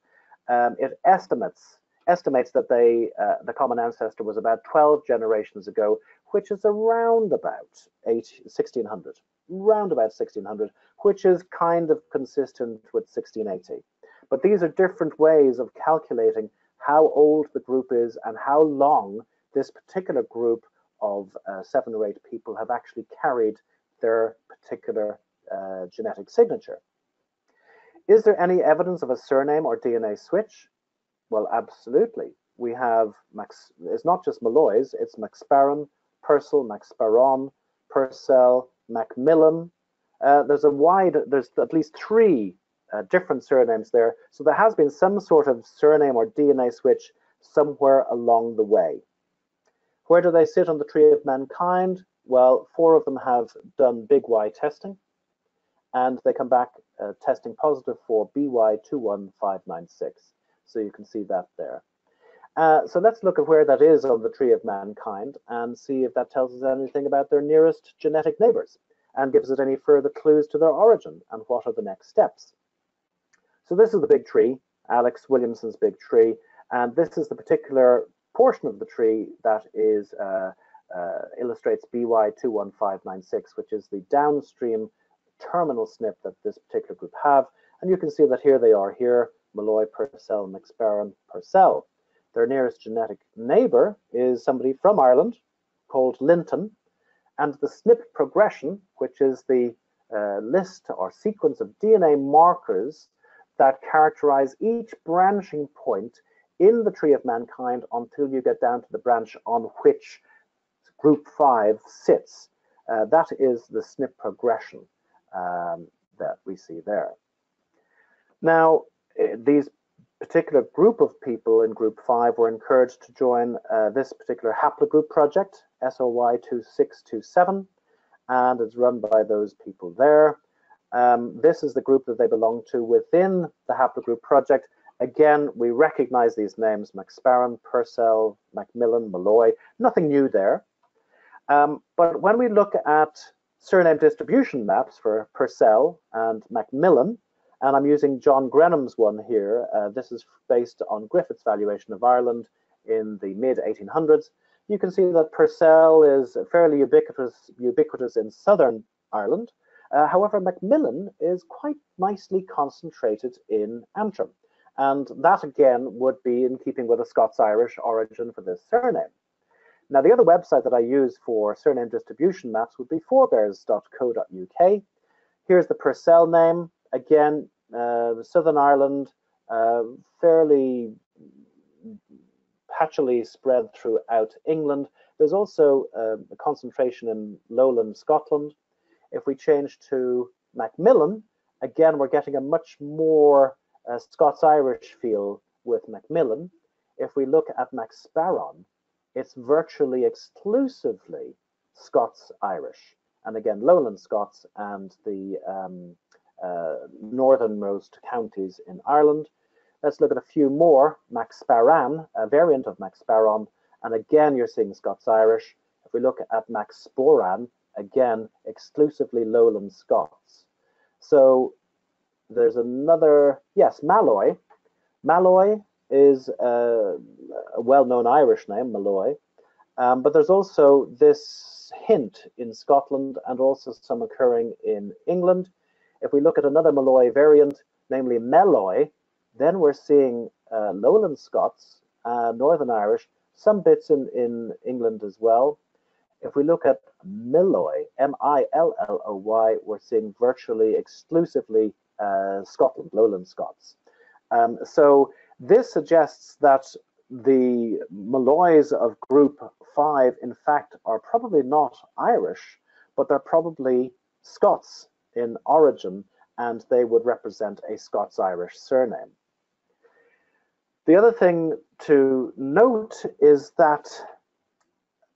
it estimates that the common ancestor was about 12 generations ago, which is around about 1600, round about 1600, which is kind of consistent with 1680. But these are different ways of calculating how old the group is and how long this particular group of 7 or 8 people have actually carried their particular genetic signature. Is there any evidence of a surname or DNA switch? Well, absolutely. We have, it's not just Malloys, it's MacSparran, Purcell, MacSparran, Purcell, Macmillan. There's at least 3 different surnames there. So there has been some sort of surname or DNA switch somewhere along the way. Where do they sit on the tree of mankind? Well, 4 of them have done big Y testing, and they come back testing positive for BY21596. So you can see that there. So let's look at where that is on the tree of mankind and see if that tells us anything about their nearest genetic neighbors and gives us any further clues to their origin and what are the next steps. So this is the big tree, Alex Williamson's big tree, and this is the particular portion of the tree that is illustrates BY21596, which is the downstream terminal SNP that this particular group have. And you can see that here they are here, Malloy, Purcell, MacSparran, Purcell. Their nearest genetic neighbor is somebody from Ireland called Linton, and the SNP progression, which is the list or sequence of DNA markers that characterize each branching point in the tree of mankind until you get down to the branch on which group 5 sits. That is the SNP progression that we see there. Now, these particular group of people in group 5 were encouraged to join this particular haplogroup project, SOY2627, and it's run by those people there. This is the group that they belong to within the haplogroup project. Again, we recognize these names: MacSparran, Purcell, Macmillan, Malloy. Nothing new there. But when we look at surname distribution maps for Purcell and Macmillan, and I'm using John Grenham's one here. This is based on Griffith's valuation of Ireland in the mid-1800s. You can see that Purcell is fairly ubiquitous in southern Ireland. However, Macmillan is quite nicely concentrated in Antrim. And that, again, would be in keeping with a Scots-Irish origin for this surname. Now, the other website that I use for surname distribution maps would be forebears.co.uk. Here's the Purcell name. Again, Southern Ireland, fairly patchily spread throughout England. There's also a concentration in lowland Scotland. If we change to Macmillan, again, we're getting a much more Scots-Irish feel with Macmillan. If we look at MacSparran, it's virtually exclusively Scots-Irish. And again, lowland Scots and the northernmost counties in Ireland. Let's look at a few more. MacSparran, a variant of MacSparran, and again you're seeing Scots-Irish. If we look at MacSporran, again exclusively lowland Scots. So there's another, yes, Malloy. Malloy is a well-known Irish name, Malloy, but there's also this hint in Scotland and also some occurring in England. If we look at another Malloy variant, namely Melloy, then we're seeing lowland Scots, Northern Irish, some bits in England as well. If we look at Milloy, Milloy, we're seeing virtually exclusively Scotland, Lowland Scots. So this suggests that the Malloys of group 5, in fact, are probably not Irish, but they're probably Scots in origin, and they would represent a Scots-Irish surname. The other thing to note is that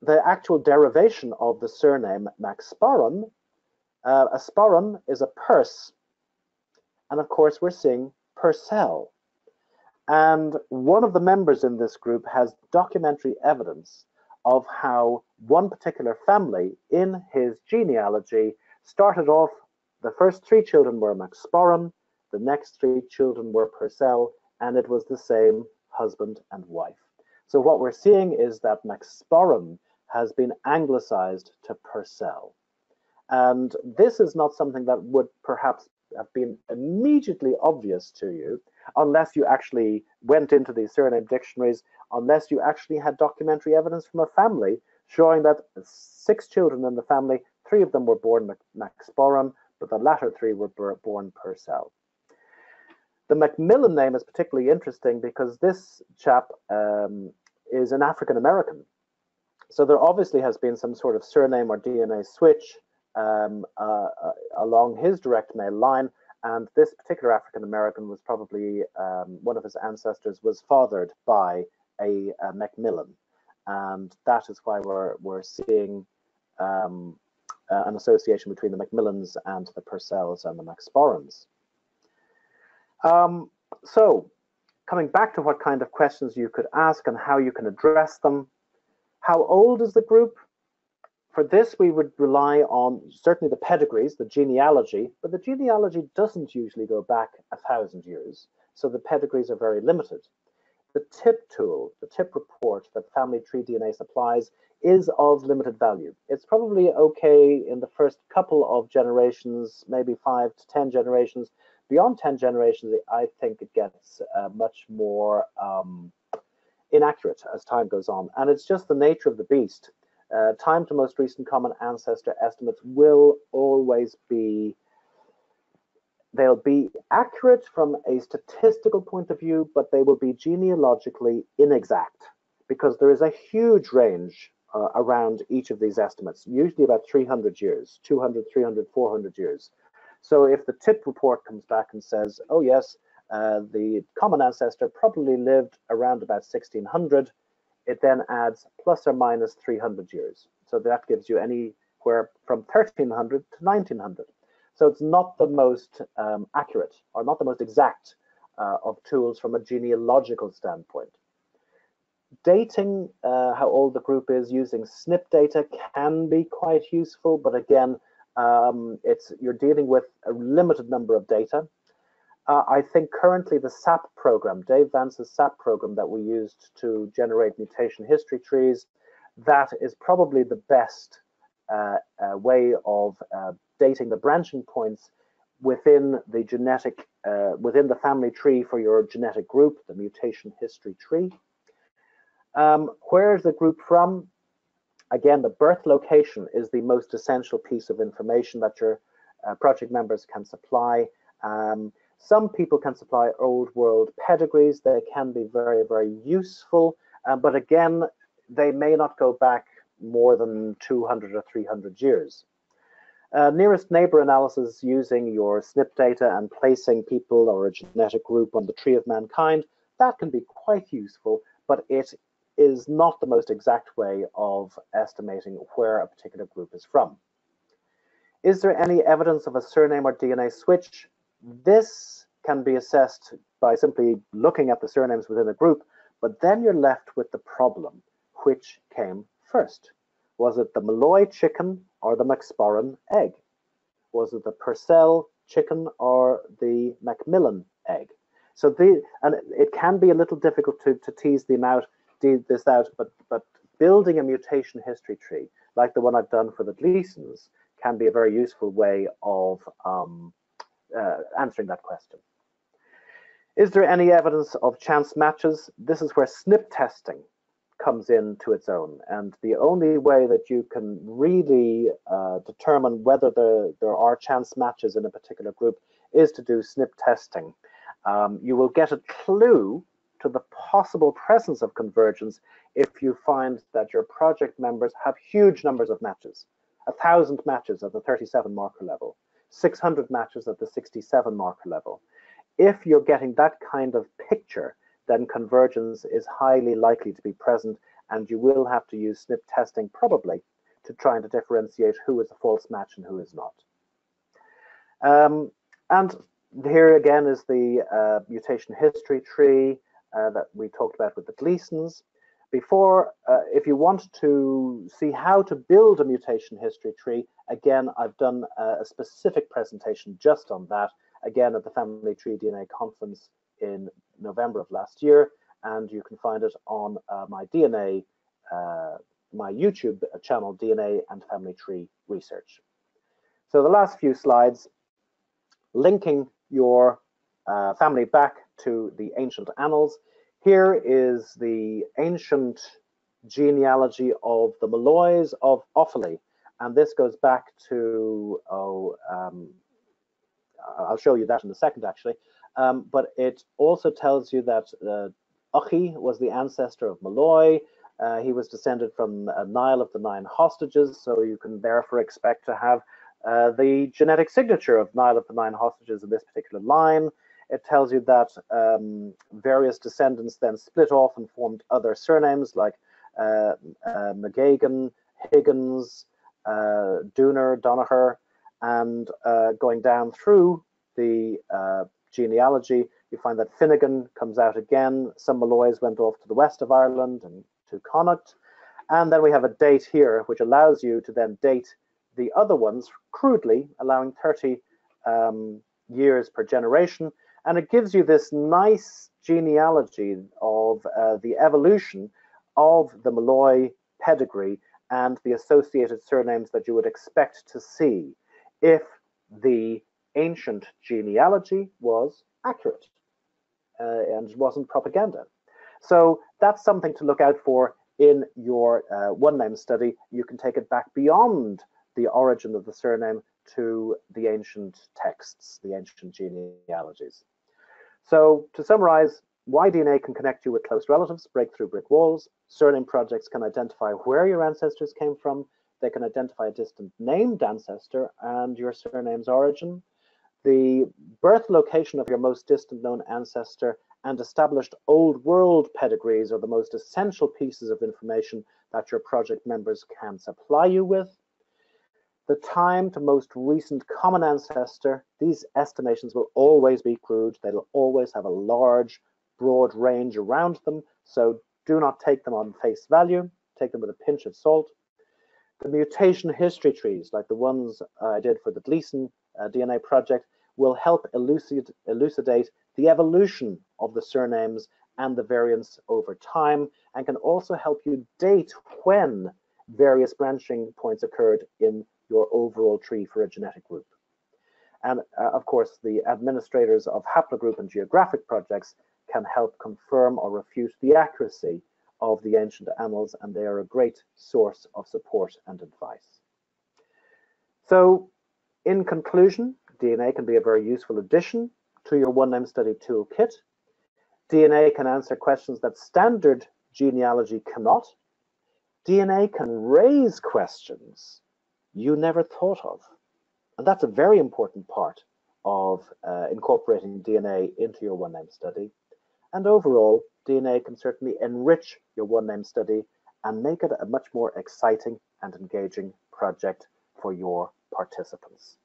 the actual derivation of the surname MacSporran, a sporran is a purse, and of course we're seeing Purcell. And one of the members in this group has documentary evidence of how one particular family in his genealogy started off, the first 3 children were MacSporran, the next 3 children were Purcell, and it was the same husband and wife. So what we're seeing is that MacSporran has been anglicized to Purcell. And this is not something that would perhaps have been immediately obvious to you unless you actually went into these surname dictionaries, unless you actually had documentary evidence from a family showing that 6 children in the family, 3 of them were born MacSporran, but the latter 3 were born Purcell. The Macmillan name is particularly interesting because this chap is an African American. So there obviously has been some sort of surname or DNA switch along his direct male line, and this particular African American was probably one of his ancestors was fathered by a Macmillan, and that is why we're seeing an association between the Macmillans and the Purcells and the MacSporrans. So coming back to what kind of questions you could ask and how you can address them. How old is the group? For this, we would rely on certainly the pedigrees, the genealogy, but the genealogy doesn't usually go back 1,000 years, so the pedigrees are very limited. The TIP tool, the TIP report that Family Tree DNA supplies, is of limited value. It's probably okay in the first couple of generations, maybe 5 to 10 generations. Beyond 10 generations, I think it gets much more inaccurate as time goes on. And it's just the nature of the beast. Time to most recent common ancestor estimates will always be, they'll be accurate from a statistical point of view, but they will be genealogically inexact because there is a huge range around each of these estimates, usually about 300 years, 200, 300, 400 years. So if the TIP report comes back and says, oh yes, the common ancestor probably lived around about 1600, it then adds plus or minus 300 years. So that gives you anywhere from 1300 to 1900. So it's not the most accurate or not the most exact of tools from a genealogical standpoint. Dating how old the group is using SNP data can be quite useful, but again, you're dealing with a limited number of data. I think currently the SAP program, Dave Vance's SAP program that we used to generate mutation history trees, that is probably the best way of dating the branching points within the genetic, within the family tree for your genetic group, the mutation history tree. Where is the group from? Again, the birth location is the most essential piece of information that your project members can supply. Some people can supply old world pedigrees. They can be very, very useful, but again, they may not go back more than 200 or 300 years. Nearest neighbor analysis using your SNP data and placing people or a genetic group on the tree of mankind, that can be quite useful, but it is not the most exact way of estimating where a particular group is from. Is there any evidence of a surname or DNA switch? This can be assessed by simply looking at the surnames within a group, but then you're left with the problem. Which came first? Was it the Malloy chicken or the MacSporran egg? Was it the Purcell chicken or the Macmillan egg? So and it can be a little difficult to tease this out, but building a mutation history tree, like the one I've done for the Gleesons, can be a very useful way of answering that question. Is there any evidence of chance matches? This is where SNP testing comes into its own. And the only way that you can really determine whether there are chance matches in a particular group is to do SNP testing. You will get a clue to the possible presence of convergence if you find that your project members have huge numbers of matches, 1,000 matches at the 37 marker level, 600 matches at the 67 marker level. If you're getting that kind of picture, then convergence is highly likely to be present, and you will have to use SNP testing probably to try and differentiate who is a false match and who is not. And here again is the mutation history tree that we talked about with the Gleesons. Before, if you want to see how to build a mutation history tree, again, I've done a specific presentation just on that, again at the Family Tree DNA conference in November of last year, and you can find it on my DNA, my YouTube channel, DNA and Family Tree Research. So the last few slides, linking your family back to the ancient annals. Here is the ancient genealogy of the Malloys of Offaly, and this goes back to, I'll show you that in a second actually, but it also tells you that Uchi was the ancestor of Malloy. He was descended from Niall of the 9 hostages, so you can therefore expect to have the genetic signature of Niall of the 9 hostages in this particular line. It tells you that various descendants then split off and formed other surnames like McGagan, Higgins, Dooner, Donaher, and going down through the genealogy, you find that Finnegan comes out again. Some Malloys went off to the west of Ireland and to Connacht. And then we have a date here, which allows you to then date the other ones crudely, allowing 30 years per generation. And it gives you this nice genealogy of the evolution of the Malloy pedigree and the associated surnames that you would expect to see if the ancient genealogy was accurate and wasn't propaganda. So that's something to look out for in your one name study. You can take it back beyond the origin of the surname to the ancient texts, the ancient genealogies. So to summarize, why DNA can connect you with close relatives, break through brick walls. Surname projects can identify where your ancestors came from. They can identify a distant named ancestor and your surname's origin. The birth location of your most distant known ancestor and established old world pedigrees are the most essential pieces of information that your project members can supply you with. The time to most recent common ancestor, these estimations will always be crude. They'll always have a large, broad range around them, so do not take them on face value. Take them with a pinch of salt. The mutation history trees, like the ones I did for the Gleeson DNA project, will help elucidate the evolution of the surnames and the variants over time, and can also help you date when various branching points occurred in your overall tree for a genetic group. And of course, the administrators of haplogroup and geographic projects can help confirm or refute the accuracy of the ancient annals, and they are a great source of support and advice. So, in conclusion, DNA can be a very useful addition to your one name study toolkit. DNA can answer questions that standard genealogy cannot. DNA can raise questions you never thought of. And that's a very important part of incorporating DNA into your one name study. And overall, DNA can certainly enrich your one name study and make it a much more exciting and engaging project for your participants.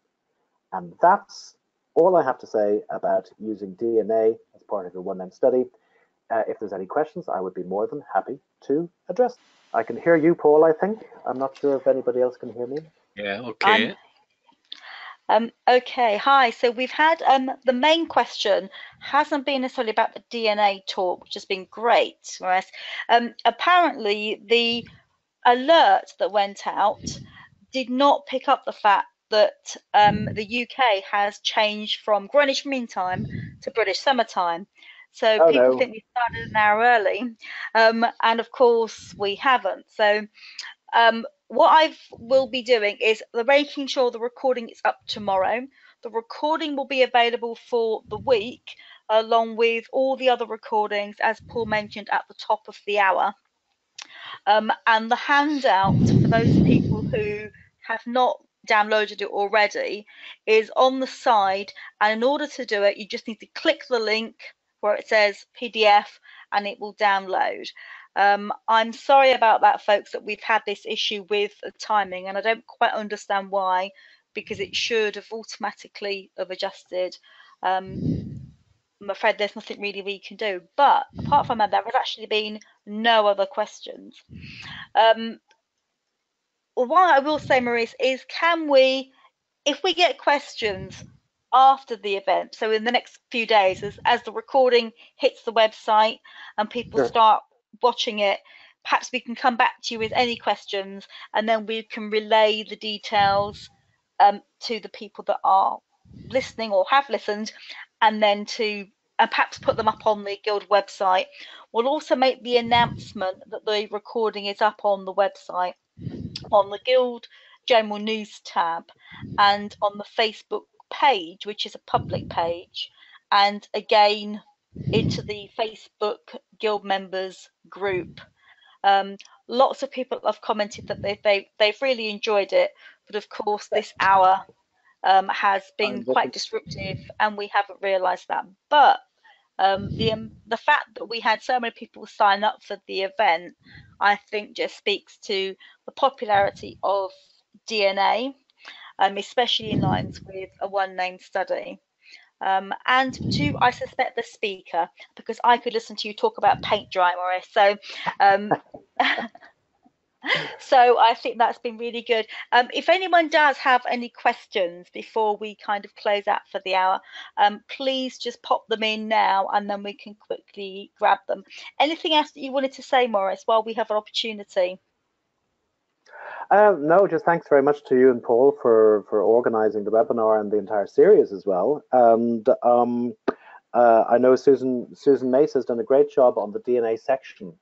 And that's all I have to say about using DNA as part of your one name study. If there's any questions, I would be more than happy to address. I can hear you, Paul, I think. I'm not sure if anybody else can hear me. Yeah, okay. Okay, hi. So we've had the main question hasn't been necessarily about the DNA talk, which has been great, Maurice. Apparently, the alert that went out did not pick up the fact that the UK has changed from Greenwich Mean Time to British Summertime. So Oh people no. think we started an hour early, and of course we haven't. So what I will be doing is making sure the recording is up tomorrow. The recording will be available for the week, along with all the other recordings, as Paul mentioned at the top of the hour. And the handout for those people who have not downloaded it already is on the side. And in order to do it, you just need to click the link where it says PDF and it will download. I'm sorry about that, folks, that we've had this issue with the timing, and I don't quite understand why, because it should have automatically have adjusted. I'm afraid there's nothing really we can do. But apart from that, there has actually been no other questions. What I will say, Maurice, is can we, if we get questions after the event, so in the next few days, as the recording hits the website and people Sure. start watching it, perhaps we can come back to you with any questions, and then we can relay the details to the people that are listening or have listened, and then and perhaps put them up on the Guild website. We'll also make the announcement that the recording is up on the website, on the Guild General News tab, and on the Facebook page, which is a public page, and again into the Facebook Guild members group. Lots of people have commented that they've really enjoyed it, but of course this hour has been quite disruptive, and we haven't realised that. But the fact that we had so many people sign up for the event, I think, just speaks to the popularity of DNA, especially in lines with a one-name study. And to, I suspect, the speaker, because I could listen to you talk about paint dry, Maurice. So um, so I think that's been really good. If anyone does have any questions before we kind of close out for the hour, please just pop them in now, and then we can quickly grab them. Anything else that you wanted to say, Maurice, while we have an opportunity? No, just thanks very much to you and Paul for organising the webinar and the entire series as well. And I know Susan Mace has done a great job on the DNA section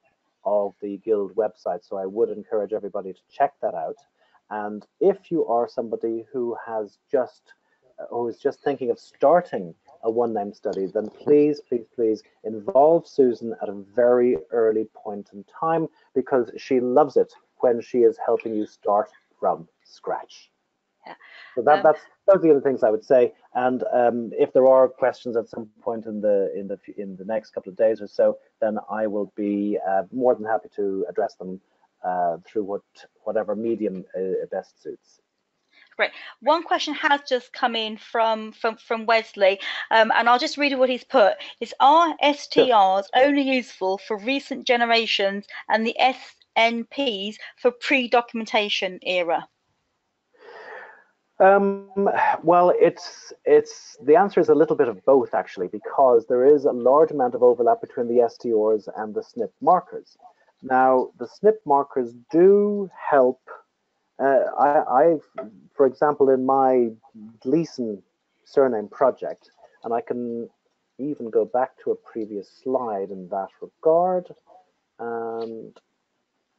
of the Guild website, so I would encourage everybody to check that out. And if you are somebody who is just thinking of starting a one-name study, then please involve Susan at a very early point in time, because she loves it when she is helping you start from scratch. Yeah. So those are the other things I would say. And if there are questions at some point in the next couple of days or so, then I will be more than happy to address them through whatever medium best suits. Great. One question has just come in from Wesley, and I'll just read what he's put. Are STRs only useful for recent generations and the SNPs for pre-documentation era? Well, the answer is a little bit of both, actually, because there is a large amount of overlap between the STRs and the SNP markers. Now, the SNP markers do help. For example, in my Gleeson surname project, and I can even go back to a previous slide in that regard, and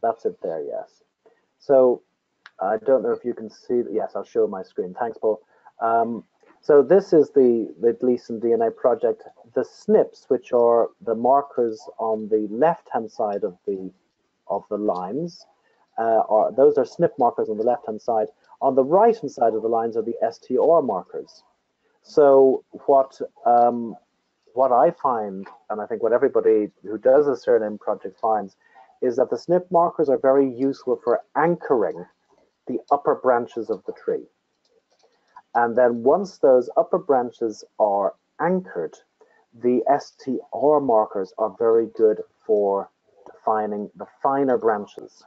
that's it there, yes. So I don't know if you can see. Yes, I'll show my screen. Thanks, Paul. So this is the Gleeson DNA project. The SNPs, which are the markers on the left-hand side of the lines, those are SNP markers on the left-hand side. On the right-hand side of the lines are the STR markers. So what I find, and I think what everybody who does a surname project finds, is that the SNP markers are very useful for anchoring the upper branches of the tree. And then once those upper branches are anchored, the STR markers are very good for defining the finer branches.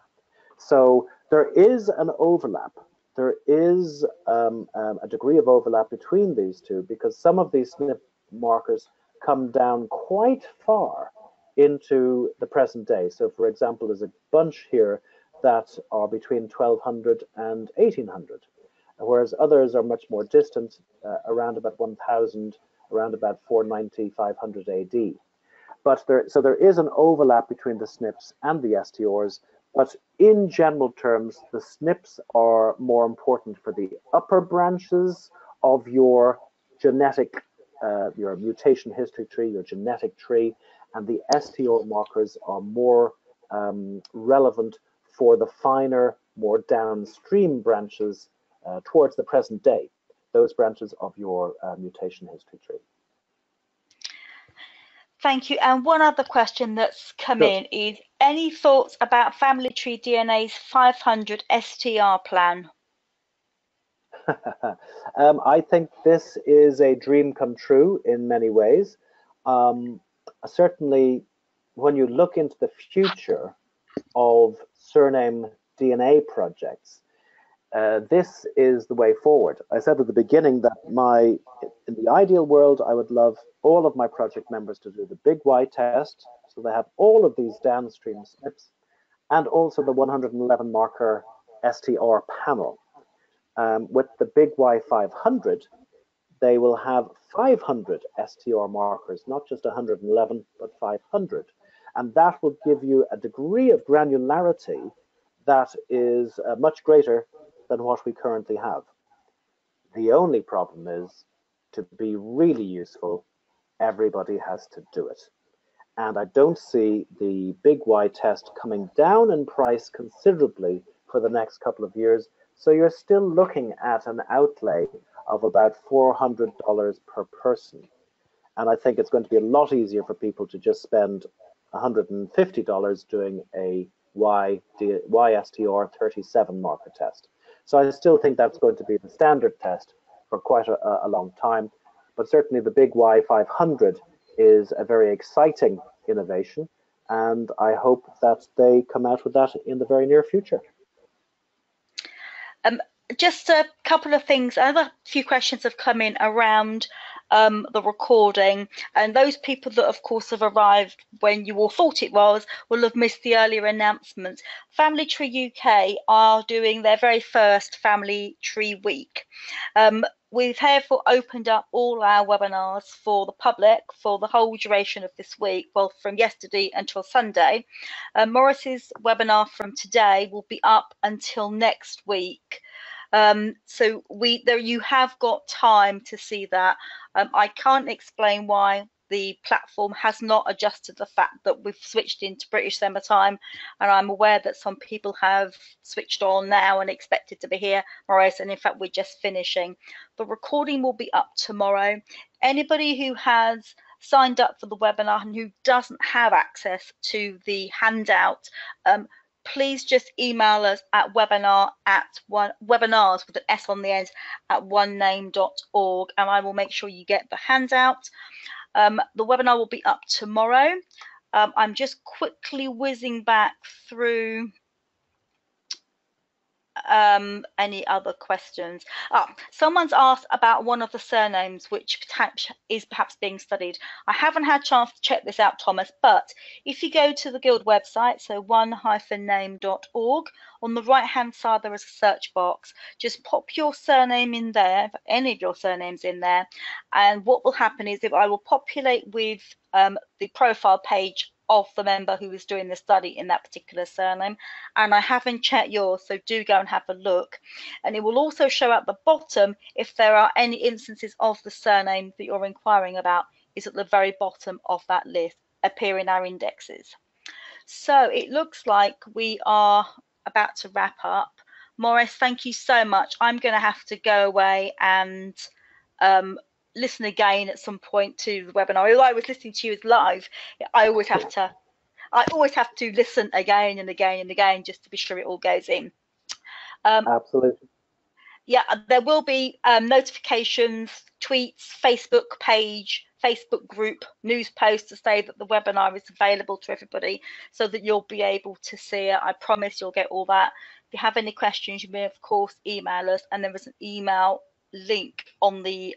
So there is an overlap. There is a degree of overlap between these two, because some of these SNP markers come down quite far into the present day. So for example, there's a bunch here that are between 1200 and 1800, whereas others are much more distant, around about 1000, around about 490, 500 AD. But there is an overlap between the SNPs and the STRs, but in general terms, the SNPs are more important for the upper branches of your genetic, your mutation history tree, your genetic tree, and the STR markers are more relevant for the finer, more downstream branches towards the present day, those branches of your mutation history tree. Thank you. And one other question that's come in is, any thoughts about Family Tree DNA's 500 STR plan? I think this is a dream come true in many ways. Certainly, when you look into the future of surname DNA projects, this is the way forward. I said at the beginning that in the ideal world, I would love all of my project members to do the big Y test, so they have all of these downstream SNPs, and also the 111 marker STR panel. With the big Y 500, they will have 500 STR markers, not just 111, but 500. And that will give you a degree of granularity that is much greater than what we currently have. The only problem is, to be really useful, everybody has to do it. And I don't see the big Y test coming down in price considerably for the next couple of years. So you're still looking at an outlay of about $400 per person. And I think it's going to be a lot easier for people to just spend $150 doing a YSTR 37 marker test. So I still think that's going to be the standard test for quite a long time. But certainly the big Y 500 is a very exciting innovation, and I hope that they come out with that in the very near future. Just a couple of things. Another few questions have come in around the recording, and those people that of course have arrived when you all thought it was will have missed the earlier announcements. Family Tree UK are doing their very first Family Tree Week. We've therefore opened up all our webinars for the public for the whole duration of this week, well, from yesterday until Sunday. Maurice's webinar from today will be up until next week. So you have got time to see that. I can't explain why the platform has not adjusted the fact that we've switched into British Summer Time, and I'm aware that some people have switched on now and expected to be here, Maurice, and in fact we're just finishing. The recording will be up tomorrow. Anybody who has signed up for the webinar and who doesn't have access to the handout, please just email us at webinars with an S on the end at onename.org, and I will make sure you get the handout. The webinar will be up tomorrow. I'm just quickly whizzing back through any other questions. Someone's asked about one of the surnames which is perhaps being studied. I haven't had a chance to check this out, Thomas, but if you go to the Guild website, so one-name.org, on the right hand side there is a search box. Just pop your surname in there, any of your surnames in there, and what will happen is I will populate with the profile page of the member who is doing the study in that particular surname, and I haven't checked yours, so do go and have a look. And it will also show at the bottom if there are any instances of the surname that you're inquiring about is at the very bottom of that list, appear in our indexes. So it looks like we are about to wrap up. Maurice, thank you so much. I'm going to have to go away and listen again at some point to the webinar. Although I was listening to you as live, I always have to listen again and again and again just to be sure it all goes in. Absolutely. Yeah, there will be notifications, tweets, Facebook page, Facebook group, news posts to say that the webinar is available to everybody so that you'll be able to see it. I promise you'll get all that. If you have any questions, you may of course email us, and there is an email link on the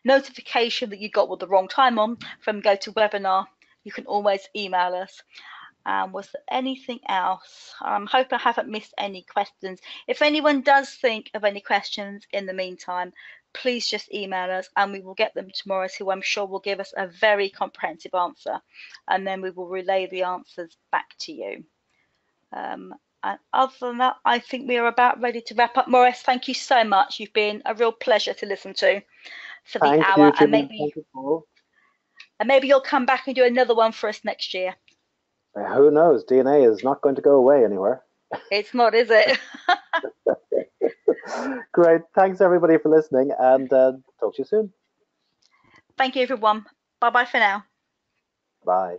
notification that you got with the wrong time on from GoToWebinar. You can always email us. Was there anything else? I'm hoping I haven't missed any questions. If anyone does think of any questions in the meantime, please just email us and we will get them to Maurice, who I'm sure will give us a very comprehensive answer, and then we will relay the answers back to you. And other than that, I think we are about ready to wrap up. Maurice, thank you so much. You've been a real pleasure to listen to for the Thank hour. you, And Julie. Thank you, Paul. and maybe you'll come back and do another one for us next year. Who knows? DNA is not going to go away anywhere. It's not, is it? Great. Thanks, everybody, for listening, and talk to you soon. Thank you, everyone. Bye-bye for now. Bye.